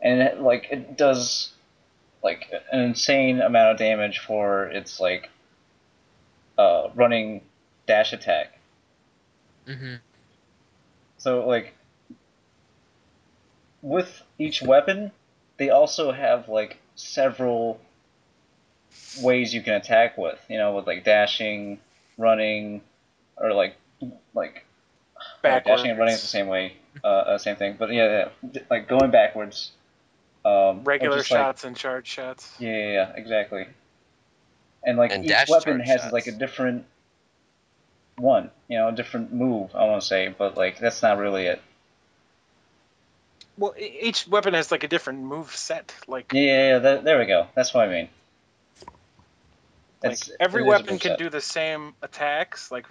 and it does like an insane amount of damage for its like running dash attack. Hmm. So like with each weapon, they also have like several ways you can attack with like dashing, running, or like no, dashing and running is the Backwards, same way, same thing. But yeah, like going backwards, or regular just like shots and charge shots. yeah, exactly. And like And each dash weapon charge has like a shots. different one, a different move. I want to say, but like that's not really it. Well, each weapon has like a different move set. Yeah, there we go. That's what I mean. Like It every is a weapon move can set. do the same attacks, like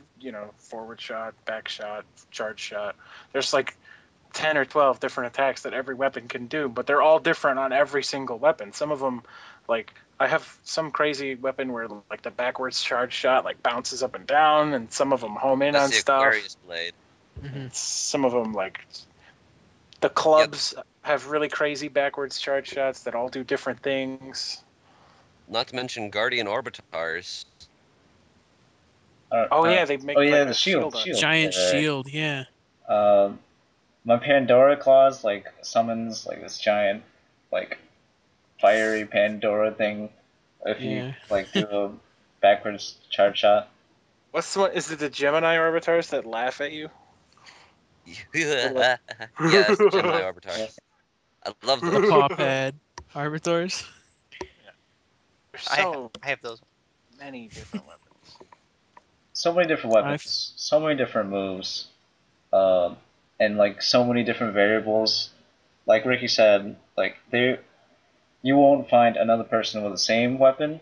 forward shot, back shot, charge shot. There's like 10 or 12 different attacks that every weapon can do, but they're all different on every single weapon. Some of them, like, I have some crazy weapon where, like, the backwards charge shot, like, bounces up and down, and some of them home in That's on the stuff. Aquarius blade. Hmm. Some of them, like, the clubs have really crazy backwards charge shots that all do different things. Not to mention Guardian Orbitars. Oh, yeah, they make, like, the a shield. Giant Right. shield, yeah. My Pandora claws like summons like this giant like fiery Pandora thing if you Yeah. like do a backwards charge shot. What's the one? Is it the Gemini Orbitars that laugh at you? Yeah, it's the Gemini Orbitars. Yeah. I love The those. paw pad arbiters. There's I so have those. many different weapons. So many different weapons, so many different moves, and like so many different variables. Like Ricky said, like you won't find another person with the same weapon,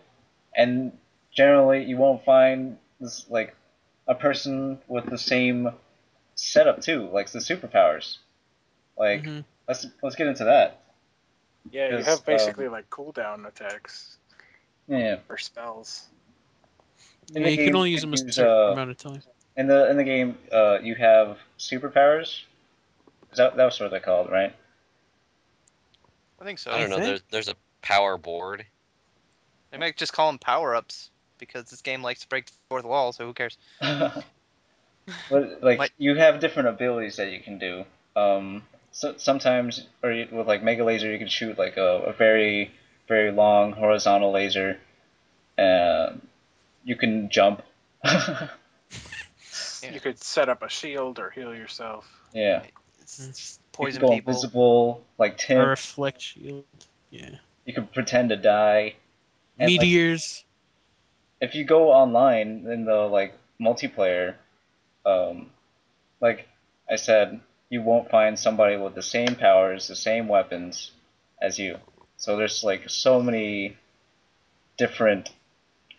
and generally you won't find this like a person with the same setup too, like the superpowers. Like Hmm. let's get into that. Yeah, you 'Cause, have basically like cooldown attacks yeah, or spells. in Yeah, the you can game only you use them a can use certain amount of time. in the game you have superpowers. That was what they're called, right? I think I so. I don't know. think. There's a power board. They might just call them power ups because this game likes to break the fourth wall. So who cares? But like Might you have different abilities that you can do. So sometimes, with like Mega Laser, you can shoot like a very long horizontal laser. You can jump. yeah. You could set up a shield or heal yourself. Yeah, It's Mm. just you can poison go people. invisible, like A tint. reflect shield. Yeah. You can pretend to die, and like Meteors. if you go online in the like multiplayer, um, like I said, you won't find somebody with the same powers, the same weapons as you. So there's like so many different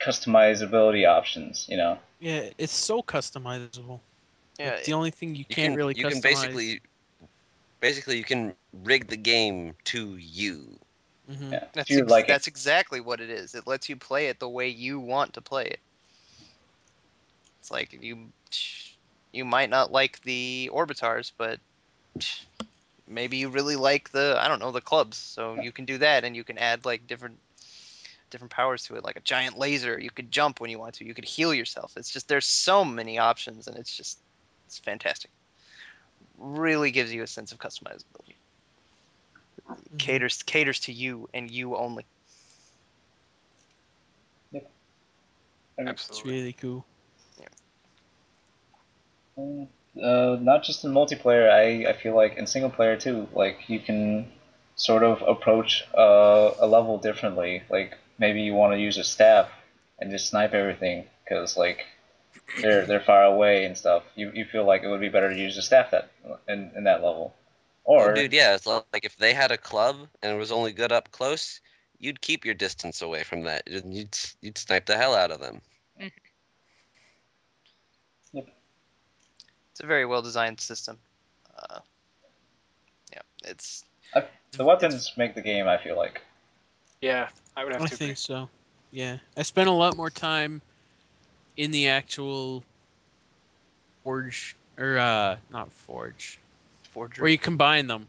customizability options, you know. Yeah, it's so customizable. Yeah, Like the only thing you You can't can really you can customize. basically you can rig the game to you. Hmm. Yeah. If you like it. that's exactly what it is. It lets you play it the way you want to play it. It's like you might not like the orbitars, but maybe you really like the I don't know the clubs. So you can do that, and you can add like different powers to it, like a giant laser. You could jump when you want to. You could heal yourself. It's just there's so many options, and it's fantastic. Really gives you a sense of customizability. Hmm. Caters to you and you only. Yep. It's Absolutely. really cool. Not just in multiplayer, I feel like in single player too. Like you can sort of approach a level differently. Like maybe you want to use a staff and just snipe everything because like they're far away and stuff. You feel like it would be better to use a staff that in that level, Oh, or dude, yeah. It's like if they had a club and it was only good up close, you'd keep your distance away from that. You'd snipe the hell out of them. Mhm. yep. It's a very well designed system. Uh, yeah, The it's weapons make the game. I feel like. Yeah, I would have I to agree. think so. Yeah, I spent a lot more time in the actual forge or not forge, where forgery. you combine them.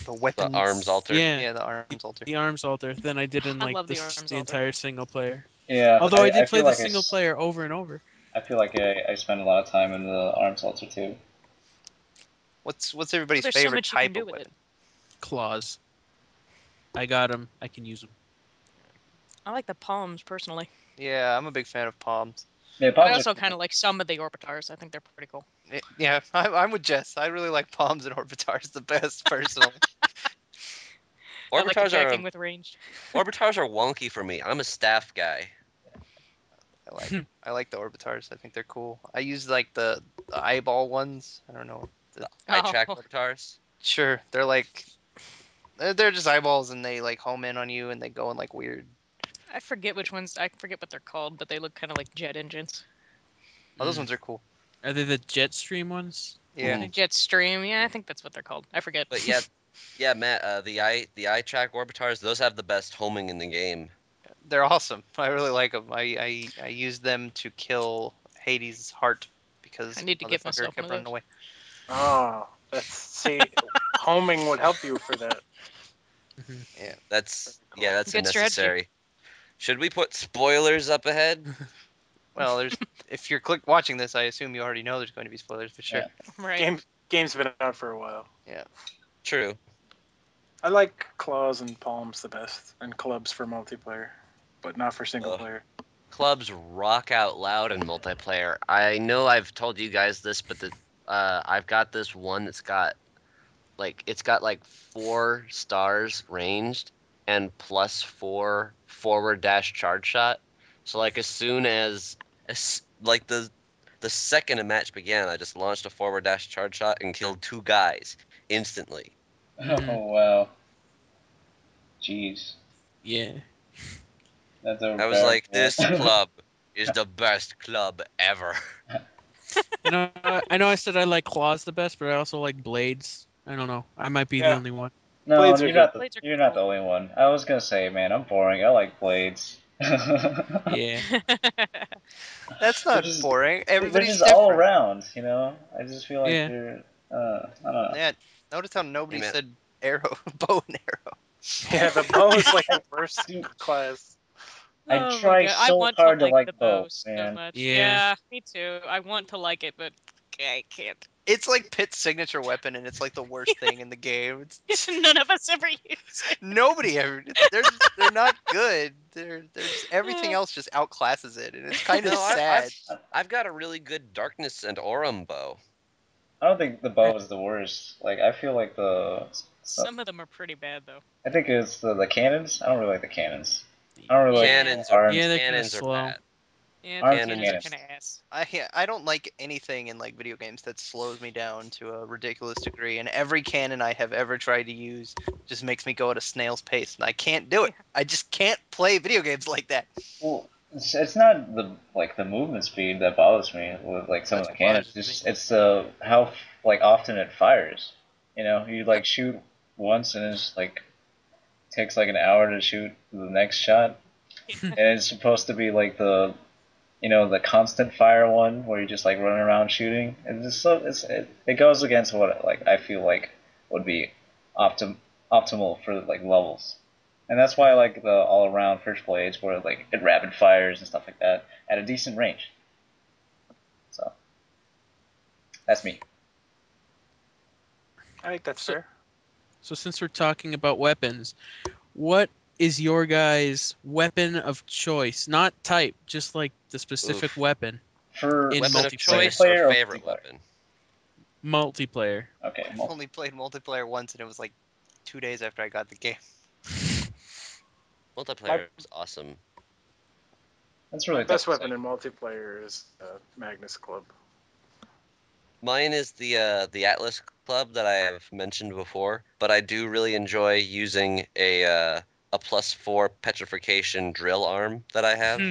The The arms weapons. altar. Yeah, Yeah, the arms altar. the arms altar than I did in I like love the this arms the altar. entire single player. Yeah, Although I I did play feel the like single player over and over. I feel like I spend a lot of time in the arms altar too. What's everybody's There's so favorite much you can type do of with it. weapon? Claws. I got them. I can use them. I like the palms personally. Yeah, I'm a big fan of palms. Yeah, But I palms are also kind cool. of like some of the orbitars. I think they're pretty cool. Yeah, I'm with Jess. I really like palms and orbitars the best personally. I like Orbitars are attacking with ranged. orbitars are wonky for me. I'm a staff guy. I like I like the orbitars. I think they're cool. I use like the eyeball ones. I don't know. The eye track Oh, orbitars. Sure, they're like they're just eyeballs and they like home in on you and they go in like weird. I forget which ones. I forget what they're called, but they look kind of like jet engines. Oh, those Mm. ones are cool. Are they the jet stream ones? Yeah. Mhm. Jet Stream. Yeah, I think that's what they're called. I forget. But yeah, Matt. The eye track orbitars, those have the best homing in the game. They're awesome. I really like them. I used them to kill Hades' heart because I need to get motherfucker myself one kept of running those. away. Oh, homing would help you for that. Mhm. Yeah. That's a Good strategy. necessary. Should we put spoilers up ahead? Well, if you're watching this, I assume you already know there's going to be spoilers, but sure. Yeah. Right. Game's been out for a while. Yeah. True. I like claws and palms the best, and clubs for multiplayer, but not for single Ugh. player. Clubs rock out loud in multiplayer. I know I've told you guys this, but I've got this one that's got like 4 stars ranged and +4 forward dash charge shot. So like as like the second a match began, I just launched a forward dash charge shot and killed 2 guys instantly. Mhm. Oh wow. Jeez. Yeah. That's a I was very like, this club is the best club ever. I know I said I like claws the best, but I also like blades. I don't know. I might be the Yeah. only one. No, Blades are good. Blades are you're not the cool. only one. I was gonna say, man, I'm boring. I like blades. Yeah. That's They're not just boring. they're Everybody's just all different. around, you know. I just feel like Yeah. they're I don't know. Yeah. Notice how Hey nobody man, said arrow, bow and arrow. Yeah, the bow is like the worst Dude, class. I Oh my try god, I so want to hard to like like the bow bow, so man. much. Yeah. Yeah, me too. I want to like it, but I can't. It's like Pitt's signature weapon, and it's like the worst thing in the game. It's None of us ever use it. nobody ever. They're not good. They're just everything else just outclasses it, and it's kind of no, I've sad. I've got a really good darkness and aurum bow. I don't think the bow is the worst. Like I feel like Some of them are pretty bad though. I think it's the cannons. I don't really like the cannons. I don't really like Yeah, Cannons are arms. Yeah, they're kind of cannons are slow. bad. yeah, the Arms Cannons cannons are are cannons. kind of ass. I don't like anything in like video games that slows me down to a ridiculous degree, and every cannon I have ever tried to use just makes me go at a snail's pace, and I can't do it. I just can't play video games like that. Well, it's not the movement speed that bothers me with like some of That's the what cannons. bothers me. It's how like often it fires. You know, you like shoot once and it's like takes like an hour to shoot the next shot, and it's supposed to be like the constant fire one where you're just like running around shooting. It's just it goes against what like I feel like would be optimal for like levels. And that's why I like the all around first blades where like it rapid fires and stuff like that at a decent range. So that's me. I think that's So, fair. so since we're talking about weapons, what is your guys' weapon of choice? Not type, just like the specific Oof. weapon For in Weapon of single multiplayer. choice or player or favorite multiplayer? weapon? Multiplayer. Okay, I've only played multiplayer once, and it was like 2 days after I got the game. My Multiplayer is awesome. that's my really tough best to say. weapon in multiplayer is Magnus Club. Mine is the Atlas Club that I have mentioned before, but I do really enjoy using a +4 petrification drill arm that I have.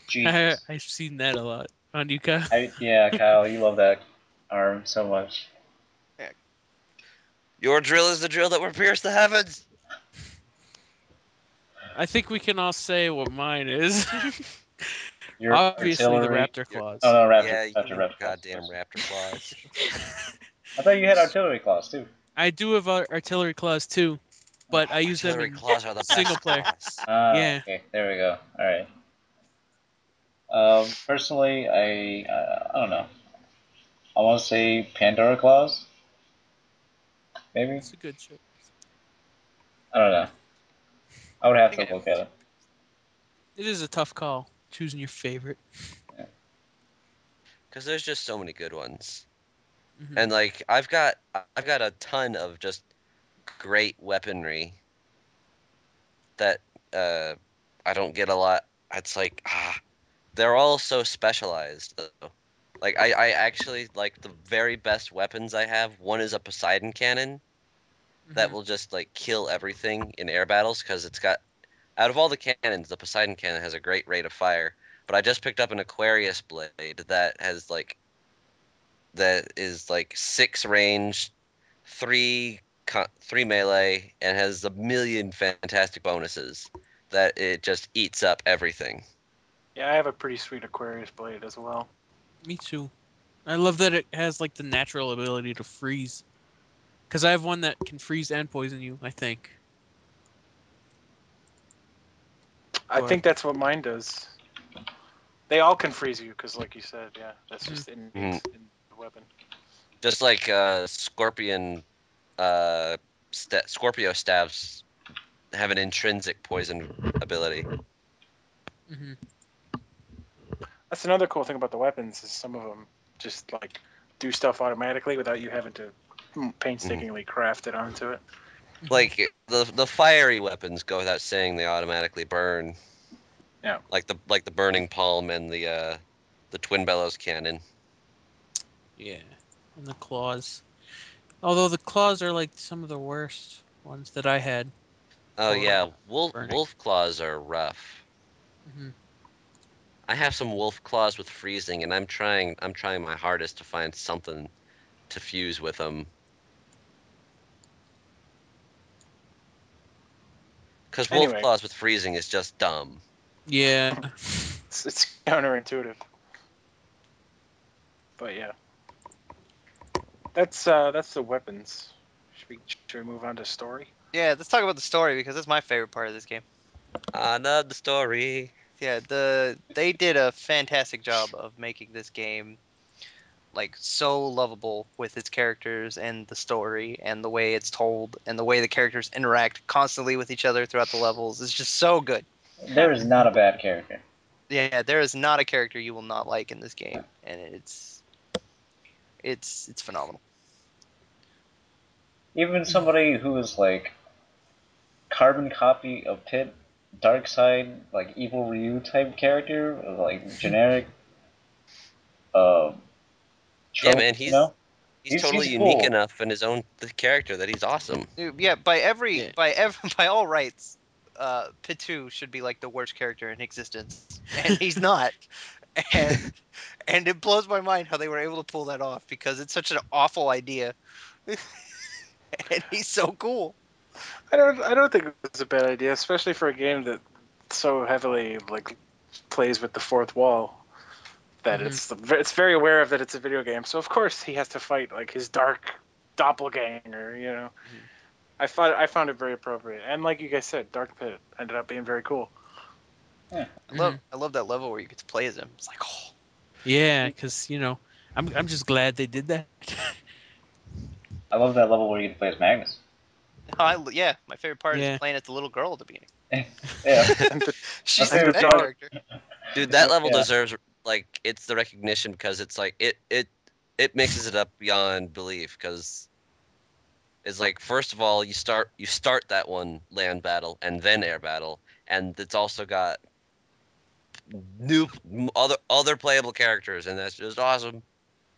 Jesus, I've seen that a lot on Yuka. yeah, Kyle, you love that arm so much. Yeah, Your drill is the drill that will pierce the heavens. I think we can all say what mine is. Your Obviously, the artillery. Raptor Your, Oh claws. no, yeah, your Raptor claws. goddamn raptor claws. I thought you had artillery claws too. I do have artillery claws too, but I use them Artillery in claws are the single best player. claws. Ah, Yeah. okay, there we go. All right. Personally, I don't know. I want to say Pandora claws, maybe. It's a good choice. I don't know. I would I have think to I have look at it. It is a tough call choosing your favorite. Yeah. Because there's just so many good ones. Mhm. And like I've got a ton of just great weaponry that uh I don't get a lot. It's like they're all so specialized though. Like I actually like the very best weapons I have. One is a Poseidon cannon that Mhm. will just like kill everything in air battles because it's got out of all the cannons, the Poseidon cannon has a great rate of fire. But I just picked up an Aquarius blade that has like that is like 6 range, 3 melee, and has a million fantastic bonuses that it just eats up everything. Yeah, I have a pretty sweet Aquarius blade as well. Me too. I love that it has like the natural ability to freeze. Because I have one that can freeze and poison you, I think. I But think that's what mine does. They all can freeze you because, like you said, yeah, that's just innate Mhm. in the weapon. Just like Scorpion, Scorpio staves have an intrinsic poison ability. hmm That's another cool thing about the weapons is some of them just like do stuff automatically without you having to painstakingly craft it onto it. Like the fiery weapons go without saying they automatically burn. Yeah. Like the burning palm and the twin bellows cannon. Yeah. And the claws. Although the claws are like some of the worst ones that I had Oh for yeah, burning. wolf claws are rough. hmm I have some wolf claws with freezing, and I'm trying my hardest to find something to fuse with them. Because wolf Anyway, claws with freezing is just dumb. Yeah. it's counterintuitive, but yeah, that's the weapons. Should we move on to story? Yeah, let's talk about the story because that's my favorite part of this game. Another story. Yeah, they did a fantastic job of making this game like so lovable with its characters and the story and the way it's told and the way the characters interact constantly with each other throughout the levels. It's just so good. There is not a bad character. Yeah, there is not a character you will not like in this game, and it's phenomenal. Even somebody who is like carbon copy of Pit, dark side, like evil Ryu type character, like generic uh, Yeah, man, tropes, he's He's totally unique cool. enough in his own character that he's awesome. Yeah, Yeah. by all rights, Pitu should be like the worst character in existence, and he's not. And and it blows my mind how they were able to pull that off because it's such an awful idea, and he's so cool. I don't think it was a bad idea, especially for a game that so heavily like plays with the fourth wall that hmm it's very aware of that it's a video game. So of course he has to fight like his dark doppelganger. Mhm. I found it very appropriate, and like you guys said, Dark Pit ended up being very cool. Yeah. I love that level where you get to play as him. It's like, oh, Yeah, because I'm just glad they did that. I love that level where you get to play as Magnus. yeah. My favorite part is Yeah. playing as the little girl at the beginning. Yeah, And the my She's the and the favorite best part. dog. character. Dude, that level Yeah, deserves like it's the recognition because it's like it mixes it up beyond belief because it's like first of all you start that one land battle and then air battle and it's also got new other playable characters and that's just awesome.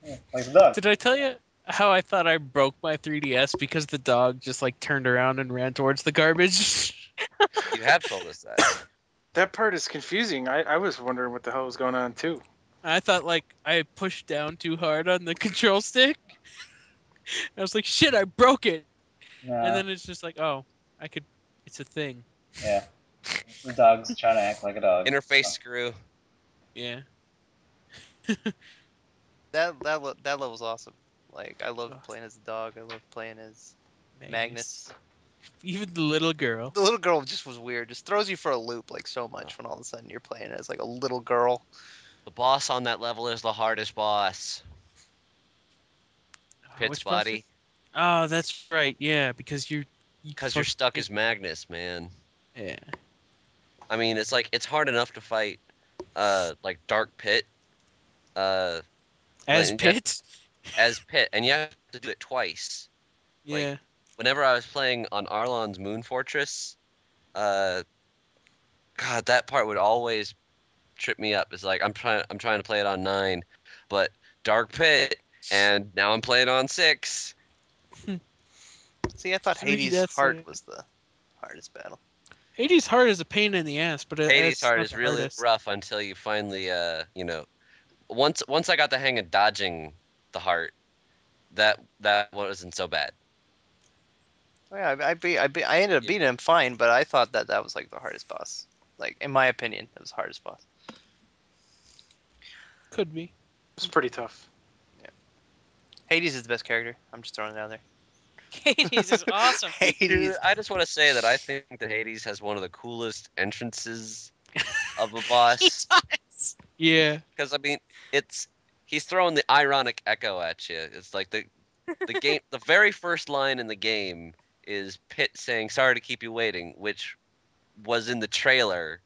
yeah, like the dog. Did I tell you how I thought I broke my 3DS because the dog just like turned around and ran towards the garbage? You have told us that. That part is confusing. I was wondering what the hell was going on too. I thought like I pushed down too hard on the control stick. I was like, shit, I broke it. And Nah, then it's just like, oh, I could. It's a thing. yeah, the dog's trying to act like a dog. Interface So. screw. Yeah. That level's awesome. Like I love Ugh, playing as the dog. I love playing as Magnus. Magnus. Even the little girl. The little girl just was weird. Just throws you for a loop like so Uh, much when all of a sudden you're playing as like a little girl. the boss on that level is the hardest boss. Pit's Which boss? body. Oh, that's right. Yeah, because you Because you're fucking stuck as Magnus, man. yeah. I mean, it's like it's hard enough to fight like Dark Pit uh As when you have Pit. as Pit and you have to do it twice. Like Yeah. whenever I was playing on Arlon's Moon Fortress, uh God, that part would always trip me up. It's like I'm trying to play it on 9, but Dark Pit and now I'm playing on 6. See, I thought 3 Hades' deaths. heart was the hardest battle. Hades' heart is a pain in the ass, but Hades' it's heart not is the really hardest. rough until you finally once I got the hang of dodging the heart, that wasn't so bad. Yeah, I ended up Yeah. beating him fine, but I thought that was like the hardest boss. Like in my opinion, it was the hardest boss. Could be. It's pretty tough. Hades is the best character. I'm just throwing it out there. Hades is awesome. Dude, Hades. I just want to say that I think that Hades has one of the coolest entrances of a He boss. does. Yeah. Because I mean, it's he's throwing the ironic echo at you. It's like the game, the very first line in the game is Pit saying "Sorry to keep you waiting," which was in the trailer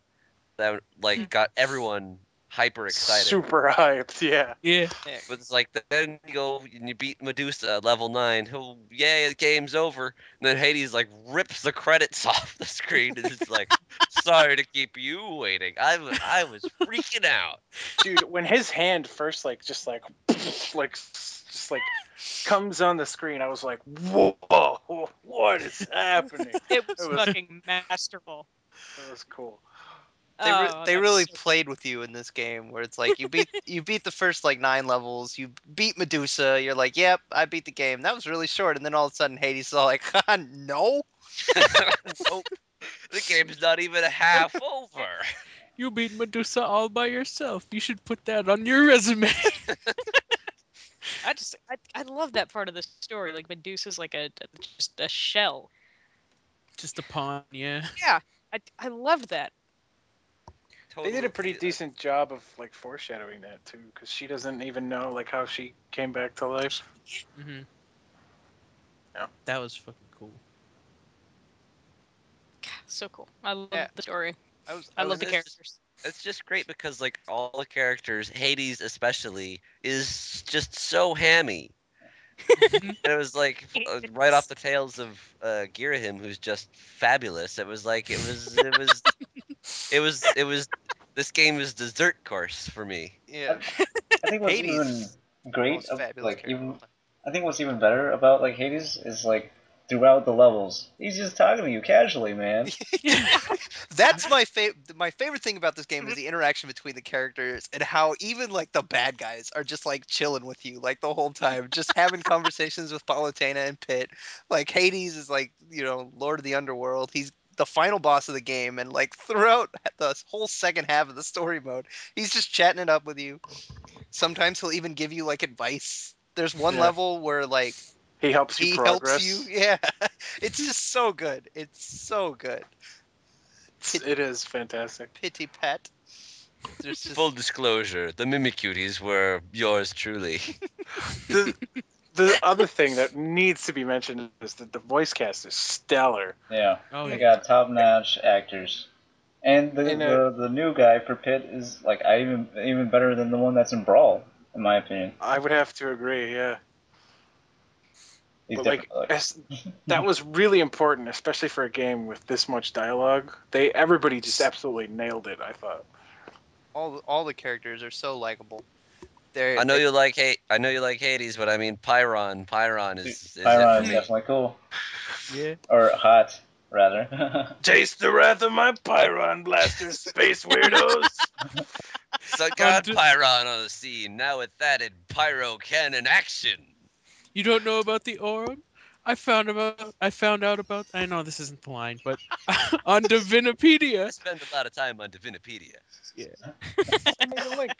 that like got everyone hyper excited. Super hyped, yeah. Yeah. Yeah. But it's like then you go and you beat Medusa at level 9. Oh yay, the game's over. And then Hades like rips the credits off the screen and it's like, sorry to keep you waiting. I was freaking out. Dude, when his hand first just like comes on the screen, I was like, whoa, what is happening? It was was fucking masterful. It was cool. Oh, They that's really so played with you in this game, where it's like you beat the first like 9 levels, you beat Medusa, you're like, yep, I beat the game. That was really short, and then all of a sudden Hades is all like, no. Nope. The game's not even half over. You beat Medusa all by yourself. You should put that on your resume. I love that part of the story. Like Medusa's like just a shell. Just a pawn, yeah. Yeah, I love that. They did a Totally. pretty decent job of like foreshadowing that too, because she doesn't even know like how she came back to life. Hmm. Yeah. That was fucking cool. So cool. I love Yeah, the story. I was I I love was the characters. It's just great because like all the characters, Hades especially, is just so hammy. Mhm. And it was like right off the tails of Girahim, who's just fabulous. It was like it was this game is dessert course for me. yeah. I, I think what's even Hades, great, most fabulous like character of all even time. I think what's even better about like Hades is like throughout the levels, he's just talking to you casually, man. That's my favorite thing about this game is the interaction between the characters and how even like the bad guys are just like chilling with you like the whole time, just having conversations with Palutena and Pit. Like Hades is like, Lord of the Underworld. He's the final boss of the game, and like throughout the whole second half of the story mode, he's just chatting it up with you. Sometimes he'll even give you like advice. There's one Yeah. level where like He helps you he helps you. progress. Yeah. It's just so good. It's so good. It is fantastic. Pity Pet. There's Full just disclosure, the Mimicuties were yours truly. The the other thing that needs to be mentioned is that the voice cast is stellar. Yeah, Oh they yeah. got top-notch actors, and the, And the the new guy for Pitt is like even better than the one that's in Brawl, in my opinion. I would have to agree, yeah. He's But different. like that was really important, especially for a game with this much dialogue. Everybody just absolutely nailed it, I thought. all the characters are so likable. I know They you like I know you like Hades, but I mean Pyron. Pyron is it Byron for is me. definitely cool, Yeah. or hot rather. Taste the wrath of my Pyron blasters, space weirdos. So On got Pyron on the scene. Now with that in Pyro cannon action. You don't know about the Aurum? I found out about. I know this isn't the line, but on I Divinopedia. spend a lot of time on Divinopedia. Yeah. Send me the link.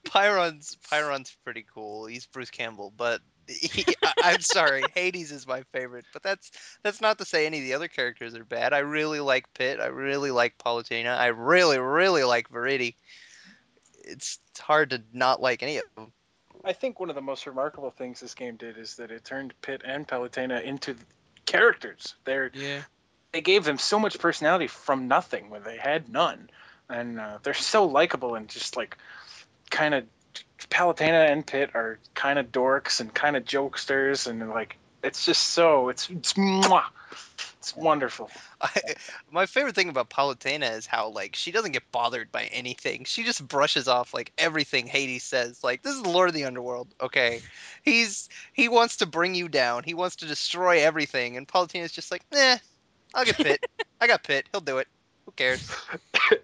Pyron's pretty cool. He's Bruce Campbell, but I'm sorry, Hades is my favorite. But that's not to say any of the other characters are bad. I really like Pit. I really like Palutena. I really really like Verity. It's hard to not like any of them. I think one of the most remarkable things this game did is that it turned Pit and Palutena into characters. Yeah. They gave them so much personality from nothing when they had none, and they're so likable and just like kind of Palutena and Pit are kind of dorks and kind of jokesters, and like it's just so it's mwah. It's wonderful. I, my favorite thing about Palutena is how like she doesn't get bothered by anything. She just brushes off like everything Hades says. Like this is the Lord of the Underworld. Okay, he wants to bring you down. He wants to destroy everything, and Palutena's just like, I'll get Pit. I got Pit. He'll do it. Who cares?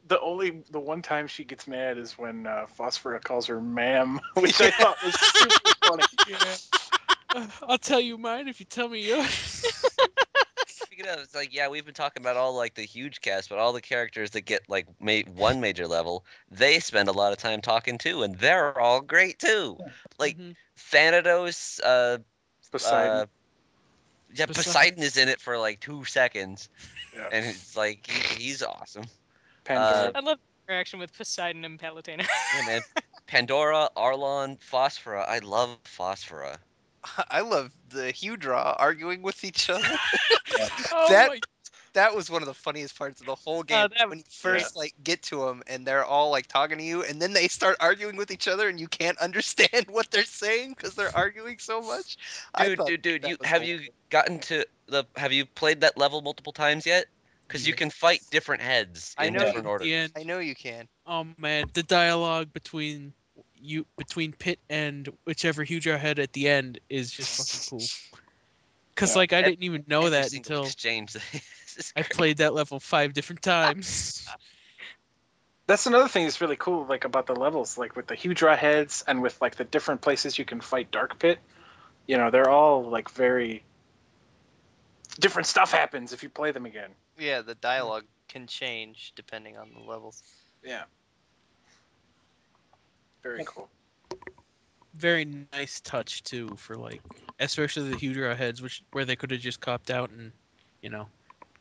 The one time she gets mad is when Phosphora calls her ma'am, which I thought was super funny. Yeah. I'll tell you mine if you tell me yours. Speaking of, it's like, yeah, we've been talking about all like the huge cast, but all the characters that get like one major level, they spend a lot of time talking too, and they're all great too. Like Mhm. Thanatos, Poseidon. yeah, Poseidon is in it for like 2 seconds, Yeah. and it's like he's awesome. Pandora. I love the interaction with Poseidon and Palutena. Yeah, man. Pandora, Arlon, Phosphora. I love Phosphora. I love the Hydra arguing with each other. Oh That my! that was one of the funniest parts of the whole game. That was When you great. first like get to them and they're all like talking to you, and then they start arguing with each other, and you can't understand what they're saying because they're arguing so much. I thought Dude, that you was have you hilarious. gotten to the have you played that level multiple times yet? Because you Yeah. can fight different heads I in know different you. At orders. the end, I know you can. oh man, the dialogue between Pit and whichever Hydra head at the end is just fucking cool. Cause Yeah. like I didn't even know Every that single until exchange. This is I great. played that level 5 different times. That's another thing that's really cool, like about the levels, like with the Hydra heads and with like the different places you can fight Dark Pit. You know, they're all like very different stuff happens if you play them again. Yeah, the dialogue can change depending on the levels. Yeah. Very cool. Very nice touch too for like especially the Hydra heads, which where they could have just copped out and you know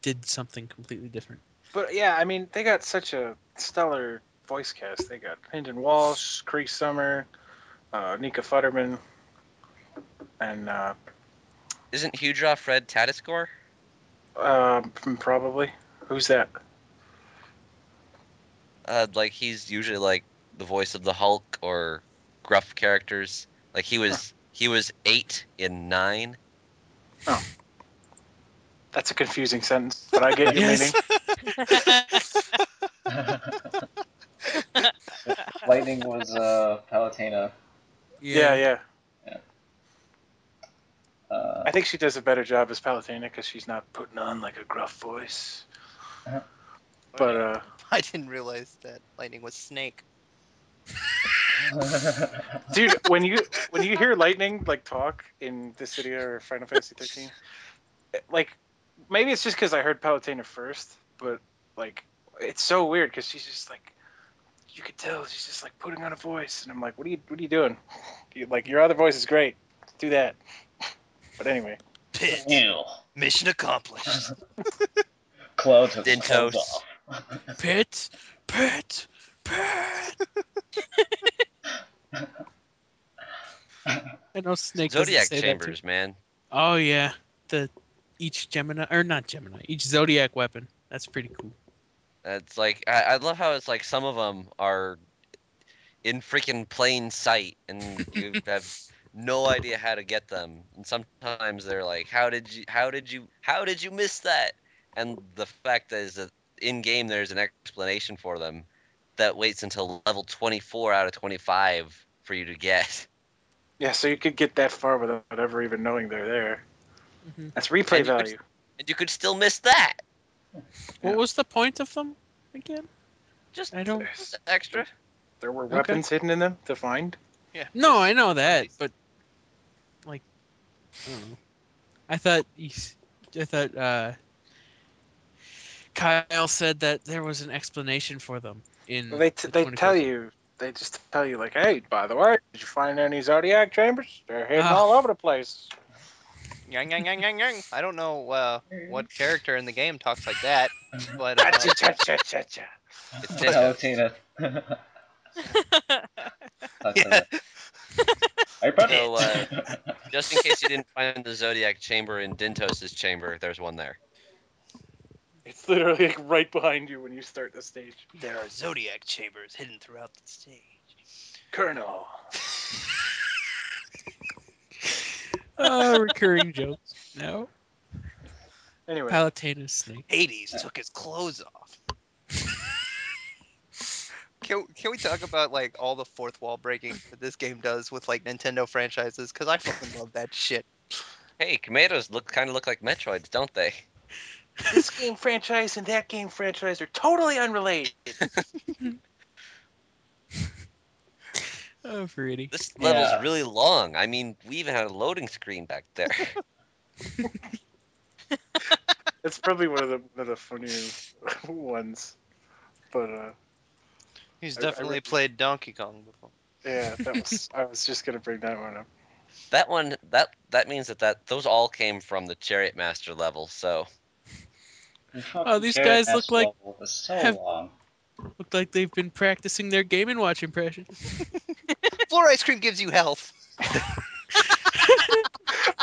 did something completely different. But yeah, I mean, they got such a stellar voice cast. They got Hinton Walsh, Cree Summer, Nika Futterman, and Isn't Hydra Fred Tatascore? probably who's that? Like he's usually like the voice of the Hulk or gruff characters. Like he was 8 in 9. Oh, that's a confusing sentence, but I get your meaning. Yes. Lightning was Palutena. Yeah, Yeah. yeah. Yeah. I think she does a better job as Palutena because she's not putting on like a gruff voice. But I didn't realize that Lightning was Snake. dude, when you hear Lightning like talk in Dissidia or Final Fantasy 13, like maybe it's just because I heard Palutena first, but like it's so weird because she's just like you could tell she's just like putting on a voice, and I'm like, what are you doing? Like your other voice is great, do that. But anyway, Pit. Ew. Mission accomplished. Cloud took his clothes Dintos. off. Pit, Pit, Pit. I know Snake doesn't Zodiac say that too. chambers, man. Oh yeah, the each Gemini or not Gemini, each Zodiac weapon. That's pretty cool. It's like I love how it's like some of them are in freaking plain sight, and you have no idea how to get them. And sometimes they're like, how did you miss that? And the fact is that in game there's an explanation for them that waits until level 24 out of 25 for you to get. yeah, so you could get that far without ever even knowing they're there. Hmm. That's replay And you could value. and you could still miss that. What Yeah. was the point of them again? Just I don't. extra. There were Okay. weapons hidden in them to find. Yeah. No, I just know one of that, these. but like, I don't know. I thought I thought Kyle said that there was an explanation for them in the They tell 24th. you, they just tell you like, hey, by the way, did you find any Zodiac chambers? They're hidden Ah, all over the place. Yang, yang, yang, yang, yang. I don't know what character in the game talks like that, but Cha cha cha cha cha. It's Dintos. Palutena. Talks like yeah. that. Are you proud? So just in case you didn't find the Zodiac chamber in Dintos' chamber, there's one there. It's literally like right behind you when you start the stage. There are Zodiac chambers hidden throughout the stage. Colonel. recurring jokes. No, Anyway, Palutena Snake. Hades took his clothes off. Can we talk about like all the fourth wall breaking that this game does with like Nintendo franchises? Because I fucking love that shit. Hey, Tomatoes kind of look like Metroids, don't they? This game franchise and that game franchise are totally unrelated. Oh, pretty. This level's Yeah. really long. I mean, we even had a loading screen back there. It's probably one of the funnier ones. But He's I definitely played Donkey Kong before. yeah, that was I was just gonna bring that one up. That one, that means that those all came from the Chariot Master level. So The Oh, fucking these Chariot guys look Master like level is so have long. look like they've been practicing their Game and Watch impression. Floor ice cream gives you health.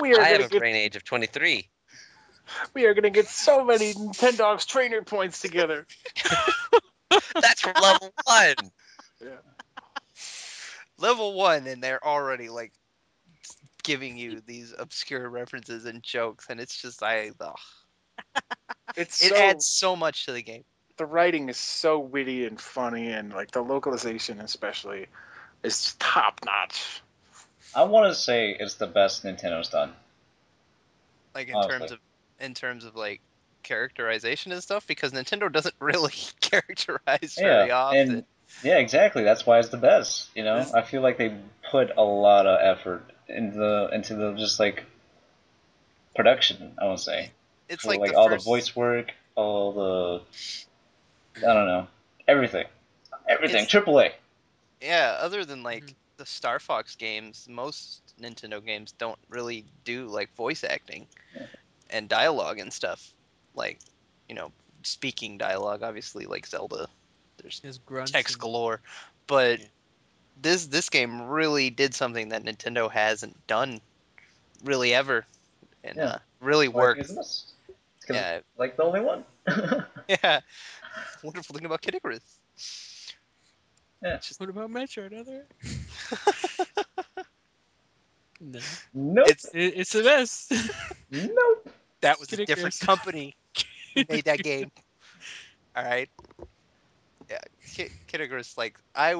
We are I have gonna a get brain age of 23. so many Nintendogs trainer points together. That's from level 1. Yeah. Level 1, and they're already like giving you these obscure references and jokes, and it's just It's it so adds so much to the game. the writing is so witty and funny, and like the localization especially is top notch. I want to say it's the best Nintendo's done. Like Honestly. in terms of like characterization and stuff, because Nintendo doesn't really characterize Yeah, very often. and yeah, exactly. That's why it's the best. You know, This I feel like they put a lot of effort into the just like production. I would say it's for like the like all the first voice work, all the I don't know everything, everything. it's Triple A. yeah, other than Mhm. like the Star Fox games, most Nintendo games don't really do like voice acting and dialogue and stuff. Like, you know, speaking dialogue, obviously like Zelda, there's His grunts text and galore. But yeah. this game really did something that Nintendo hasn't done really ever, and Yeah, really that's why I think it's worked. the best. It's because Yeah, like the only one. yeah. Wonderful thing about Kid Icarus. Yeah. Just What about Metroid? Other? No, Nope. it's it's the best. Nope. that was a Kid different Icarus. company who made that game. All right. Yeah, Kid Icarus, like I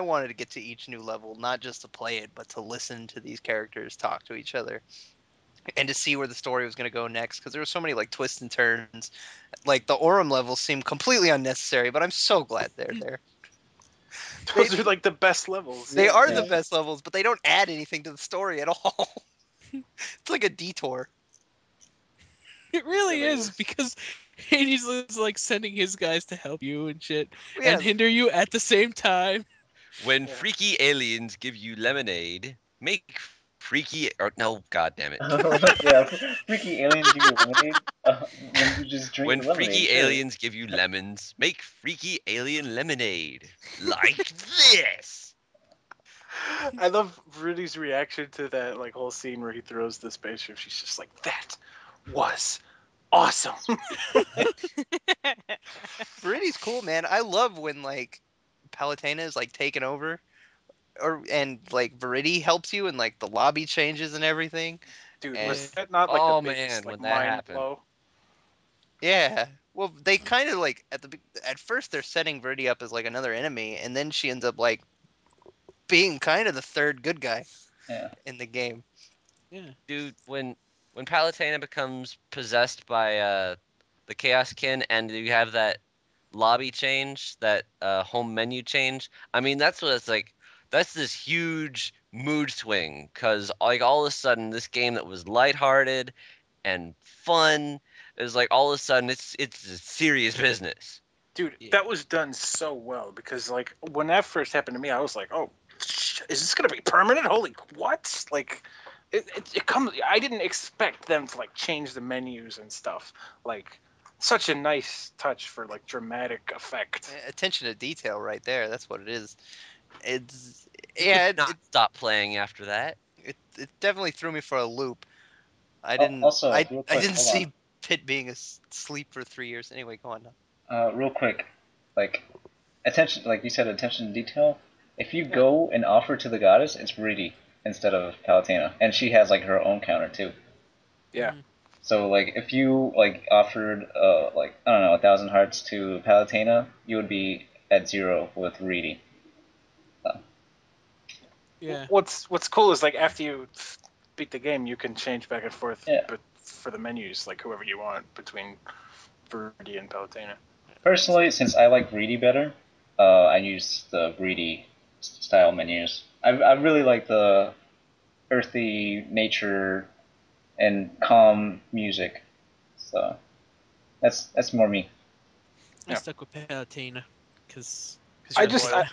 wanted to get to each new level, not just to play it, but to listen to these characters talk to each other and to see where the story was going to go next. Because there were so many like twists and turns. Like the Aurum levels seem completely unnecessary, but I'm so glad they're there. They Those are like the best levels. they Yeah. are the Yeah. best levels, but they don't add anything to the story at all. It's like a detour. It really Really is is. because Hades is like sending his guys to help you and shit Yeah, and hinder you at the same time. When Yeah. freaky aliens give you lemonade, make freaky or no, god damn it. Yeah. Freaky aliens give you lemonade when you just drink When the lemonade. freaky Sure. aliens give you lemons, make freaky alien lemonade. Like this. I love Rudy's reaction to that like whole scene where he throws the spaceship. She's just like, "That was awesome." Viridi's cool, man. I love when like Palutena is like taken over, or and like Viridi helps you, and like the lobby changes and everything. Dude, And Yeah. was that not like the Oh biggest man, like when that mind happened. blow? yeah, well, they kind of like at first they're setting Viridi up as like another enemy, and then she ends up like being kind of the third good guy Yeah. in the game. Yeah. Dude, when Palutena becomes possessed by the Chaos Kin and you have that lobby change, that home menu change, I mean that's what it's like. That's this huge mood swing because like all of a sudden this game that was lighthearted and fun is like all of a sudden it's a serious business. Dude, Yeah. that was done so well because like when that first happened to me, I was like, "Oh, is this gonna be permanent? Holy what?" Like, it comes. I didn't expect them to like change the menus and stuff. Like, such a nice touch for like dramatic effect. Attention to detail, right there. That's what it is. It's You could yeah, not stop playing after that. it definitely threw me for a loop. Also, real I quick, didn't hold on. see Pitt being asleep for 3 years. Anyway, go on now. Real quick, like attention, like you said, attention to detail. If you Yeah. go and offer to the goddess, it's Riri instead of Palutena, and she has like her own counter too. Yeah, Mhm. So like if you like offered like I don't know 1,000 hearts to Palutena, you would be at 0 with Riri. Yeah. what's cool is like after you beat the game, you can change back and forth Yeah. for the menus, like whoever you want between Viridian and Palutena. Personally, since I like greedy better, I use the greedy style menus. I really like the earthy nature and calm music, so that's more me. I Yeah. stuck with Palutena because I you're just loyal.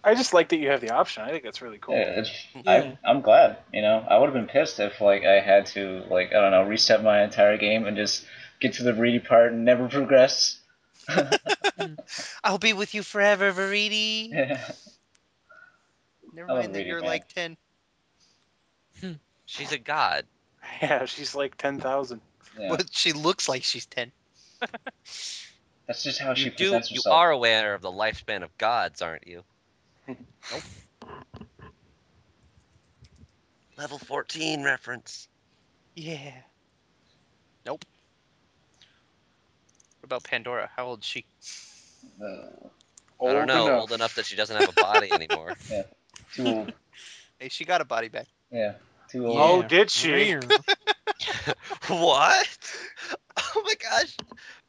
I just like that you have the option. I think that's really cool. Yeah, Yeah. I'm glad. I would have been pissed if like I had to like I don't know reset my entire game and just get to the greedy part and never progress. I'll be with you forever, Veridi. Yeah, Never I love mind that greedy, you're man. like 10. She's a god. Yeah, she's like 10,000. Yeah, But she looks like she's 10. that's just how she You presents you herself. are aware of the lifespan of gods, aren't you? Nope. Level 14 reference. Yeah. Nope. What about Pandora? How old is she? Uh, I don't Old know, enough. old enough that she doesn't have a body anymore. yeah, too old. Hey, she got a body back. Yeah, too old. Oh, Yeah. did she? rare. What? Oh my gosh.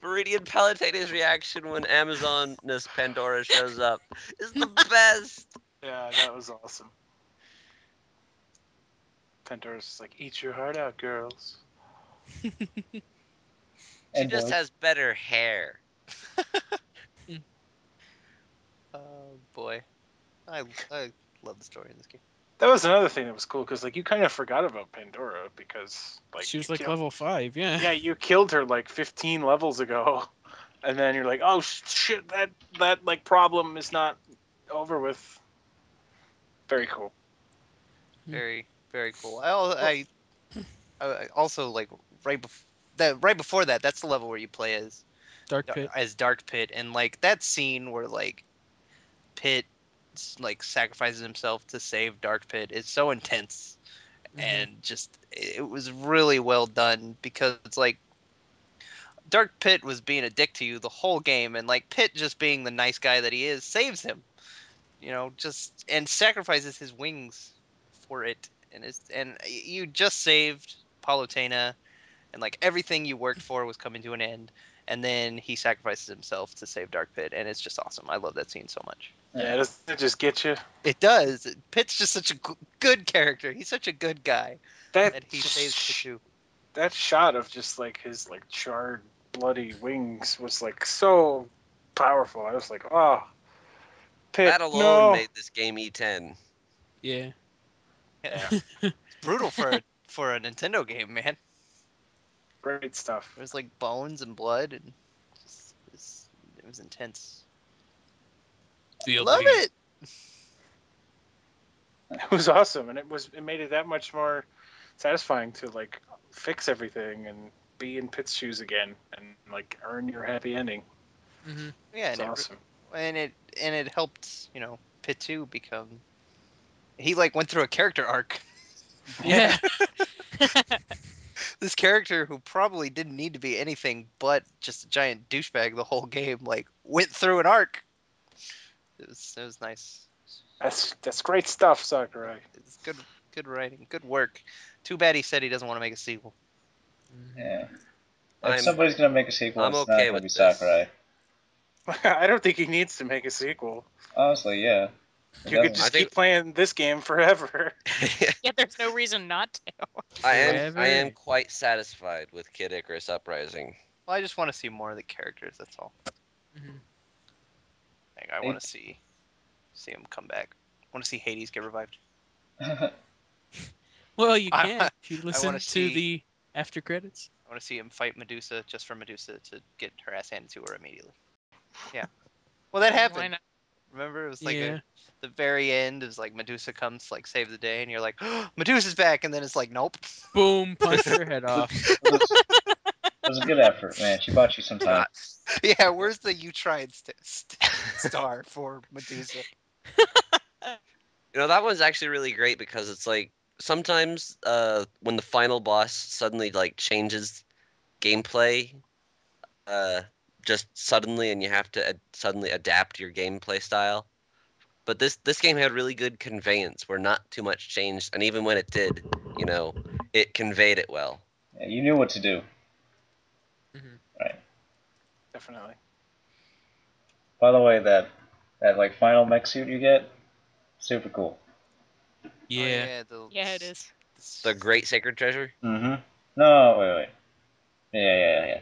Viridian Palutena's reaction when Amazon Miss Pandora shows up is the best. Yeah, that was awesome. Pandora's just like, eat your heart out, girls. She And just boys. has better hair. Oh boy. I love the story in this game. That was another thing that was cool because like you kind of forgot about Pandora because like She was you like level 5. Yeah. yeah, you killed her like 15 levels ago, and then you're like, oh shit, that like problem is not over with. Very cool. Very, very cool. Well, I also like right before that. That's the level where you play Dark Pit. Dark Pit, and like that scene where like Pit like sacrifices himself to save Dark Pit is so intense, and just it was really well done because it's like Dark Pit was being a dick to you the whole game, and like Pit just being the nice guy that he is saves him. Just and sacrifices his wings for it, and you just saved Palutena, and like everything you worked for was coming to an end, and then he sacrifices himself to save Dark Pit, and it's just awesome. I love that scene so much. yeah, doesn't it just get you? It does. Pit's just such a good character. He's such a good guy That that he saves Pitu. that shot of just like his like charred, bloody wings was like so powerful. I was like, oh, Pit, That alone no. made this game E10. Yeah. Yeah, It's brutal for a Nintendo game, man. great stuff. There's like bones and blood, and just it was intense. Feel the Love heat. it. It was awesome, and it made it that much more satisfying to like fix everything and be in Pit's shoes again and like earn your happy ending. Yeah, It's awesome. and it helped Pitu become. He like went through a character arc. Yeah. This character who probably didn't need to be anything but just a giant douchebag the whole game, like went through an arc. It was nice. That's great stuff, Sakurai. It's good writing, good work. Too bad he said he doesn't want to make a sequel. Yeah. If I'm somebody's gonna make a sequel, I'm it's not okay gonna with be this. Sakurai. I don't think he needs to make a sequel. Honestly, yeah. It You could doesn't. I just think keep playing this game forever. Yeah, there's no reason not to. I am Forever. quite satisfied with Kid Icarus Uprising. Well, I just want to see more of the characters. That's all. Mhm. Like, I want to see him come back. I want to see Hades get revived. Well, you I, can if you I want listen to to see. the after credits. I want to see him fight Medusa just for Medusa to get her ass handed to her immediately. Yeah. Well, that Why happened. not? Remember, it was like Yeah. the very end is like Medusa comes to like save the day, and you're like, oh, Medusa's back, and then it's like, nope. Boom, punched her head off. It was a good effort, man. She bought you some time. Yeah, where's the you tried star for Medusa? That one's actually really great because it's like sometimes when the final boss suddenly like changes gameplay uh just suddenly and you have to suddenly adapt your gameplay style. But this game had really good conveyance where not too much changed, and even when it did, it conveyed it well. Yeah, you knew what to do. Mhm. Right. Definitely. By the way, that like final mech suit you get, super cool. Oh, Yeah. yeah, Yeah, it is. The Great Sacred Treasure. Mm-hmm. No, wait. Yeah.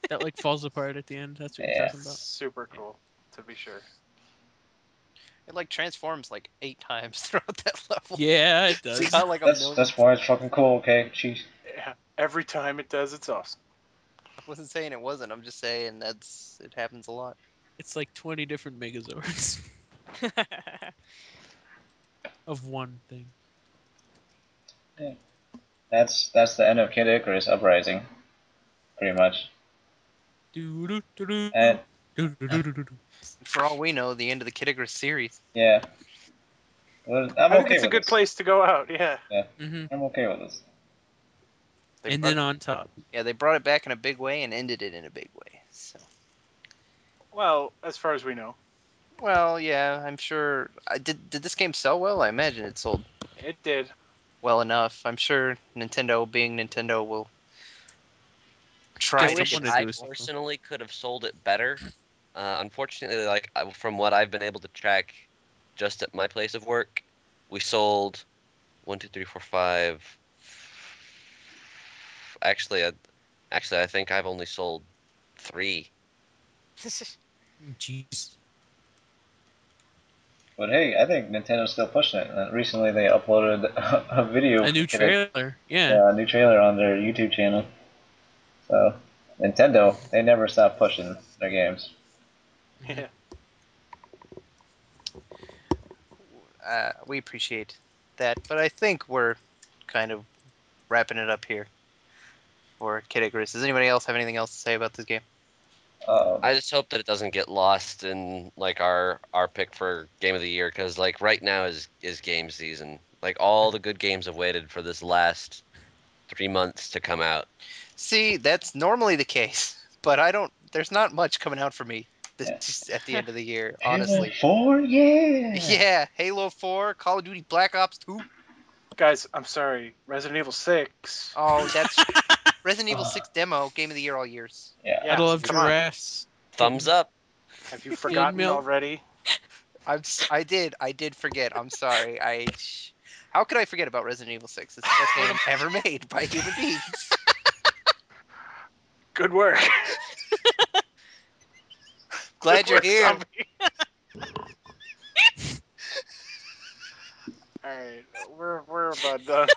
That like falls apart at the end. That's what you're Yeah. talking about. Super cool, to be sure. It like transforms like 8 times throughout that level. Yeah, it It's does. got like a million. That's why it's fucking cool. Okay, jeez. Yeah. Every time it does, it's awesome. I wasn't saying it wasn't. I'm just saying it happens a lot. It's like 20 different Megazords of one thing. That's the end of Kid Icarus Uprising, pretty much. Doo-doo-doo-doo. And Doo-doo-doo-doo-doo. For all we know, the end of the Kid Icarus series. yeah, well, I'm I think okay it's a with good this. place to go out. Yeah. Yeah, Mhm. I'm okay with this. They And brought then it, on top. yeah, they brought it back in a big way and ended it in a big way. So, Well, as far as we know, well, yeah, I'm sure. Did this game sell well? I imagine it sold it did. well enough. I'm sure Nintendo, being Nintendo, will try I Get to wish get. someone to I do a sequel. personally could have sold it better. Unfortunately, like from what I've been able to track, just at my place of work, we sold one, two, three, four, five. Actually, I think I've only sold 3. Jeez. But hey, I think Nintendo's still pushing it. Recently, they uploaded a video A for new Kid Icarus. trailer. Yeah. Yeah, a new trailer on their YouTube channel. So, Nintendo, they never stop pushing their games. Mhm. Yeah. We appreciate that, but I think we're kind of wrapping it up here for Kid Icarus. Does anybody else have anything else to say about this game? I just hope that it doesn't get lost in like our pick for game of the year, because like right now is game season. Like all the good games have waited for this last 3 months to come out. See, that's normally the case, but I don't. There's not much coming out for me Yeah. just at the end of the year, Halo honestly. 4, yeah. Yeah, Halo 4, Call of Duty Black Ops 2. Guys, I'm sorry. Resident Evil 6. Oh, that's Resident Evil Oh, 6 demo, game of the year all years. yeah. Yeah, Battle of come on. Giraffes. Thumbs up. Have you forgotten milk. already? I did forget. I'm sorry. How could I forget about Resident Evil 6? It's the best game ever made by human beings. Good work. Glad Good you're work, here. Zombie. All right, we're about done.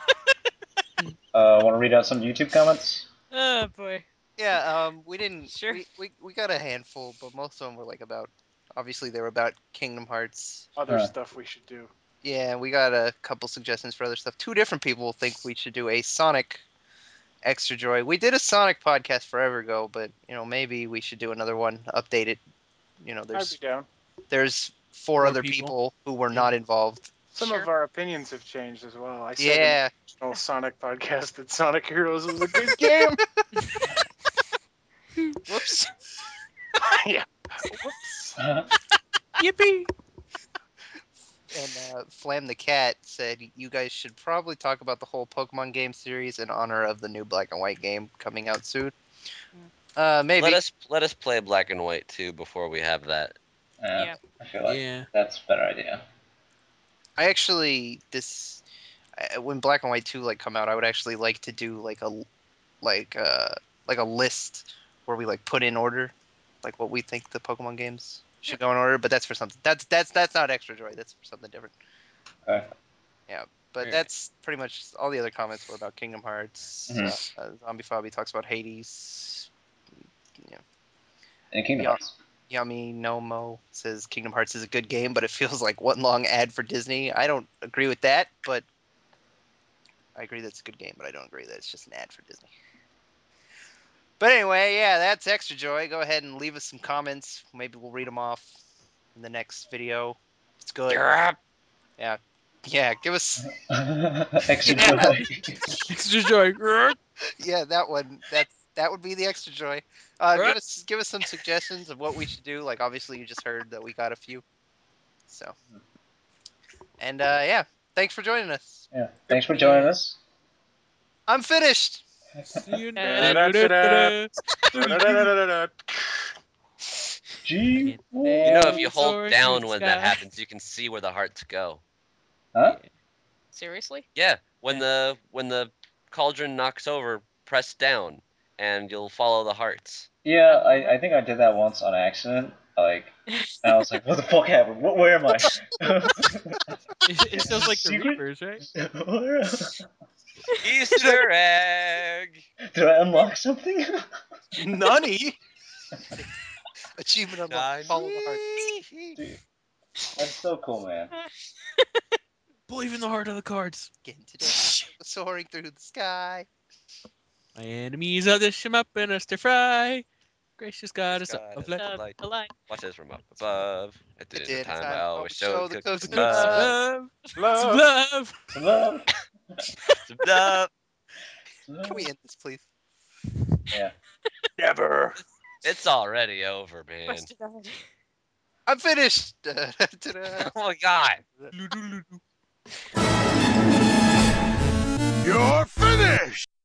Want to read out some YouTube comments? Oh boy. Yeah, we didn't. Sure. We got a handful, but most of them were like about. Obviously, they were about Kingdom Hearts. Other Huh. stuff we should do. Yeah, we got a couple suggestions for other stuff. 2 different people think we should do a Sonic Extra Joy. We did a Sonic podcast forever ago, but maybe we should do another one, update it. I'd be down. There's 4 More other people. people who were Yeah. not involved. Some Sure. of our opinions have changed as well. I said in Yeah, the original Sonic podcast that Sonic Heroes was a good game. whoops. Yeah. Whoops. Yippee! And Flam the Cat said you guys should probably talk about the whole Pokemon game series in honor of the new Black and White game coming out soon. Maybe. Let us play Black and White too before we have that. Yeah. I feel like Yeah. that's a better idea. I actually when Black and White 2 like come out, I would actually like to do like uh like a list where we like put in order like what we think the Pokemon games should go in order, but that's for something that's not Extra Joy. That's for something different. Okay. Yeah, but Alright. that's pretty much all the other comments were about Kingdom Hearts. Mhm. Zombie Fobby talks about Hades. And Kingdom Yeah. Hearts. Yummy Nomo says Kingdom Hearts is a good game, but it feels like one long ad for Disney. I don't agree with that, but I agree that it's a good game, but I don't agree that it's just an ad for Disney. But anyway, yeah, that's Extra Joy. Go ahead and leave us some comments. Maybe we'll read them off in the next video. It's good. Yeah. Yeah, give us Extra Yeah. joy. Extra joy. yeah, that one. That would be the Extra Joy. Give us some suggestions of what we should do. Like obviously you just heard that we got a few. So and yeah, thanks for joining us. Yeah. Thanks for Yeah. joining us. I'm finished. See you Da-da-da-da-da. Da-da-da-da-da-da. Gee, You know, if you Yeah. hold Soar through down the when that sky. happens, you can see where the hearts go. Huh? Seriously? Yeah, when the cauldron knocks over, press down, and you'll follow the hearts. Yeah, I think I did that once on accident. Like, and I was like, what the fuck happened? Where am I? It Is this sounds a like the secret? Reapers, right? Easter egg. Did I unlock something? Nani. Achievement unlocked. Follow the heart. Shiny. Dude, that's so cool, man. Believe in the heart of the cards. Again today, soaring through the sky. My enemies are the shmup and a stir fry. Gracious God is God of is light. the light. Alive. Watch this from up above. At the At end the of end of time, time, I always show show it the cooks cooks some and Some love. love. Some Love. love. Some love. Some love. Some Can love. we end this, please? Yeah. Never. It's already over, man. Busted out. I'm finished. Da-da-da-da. Oh my god. Loo-doo-loo-doo. You're finished!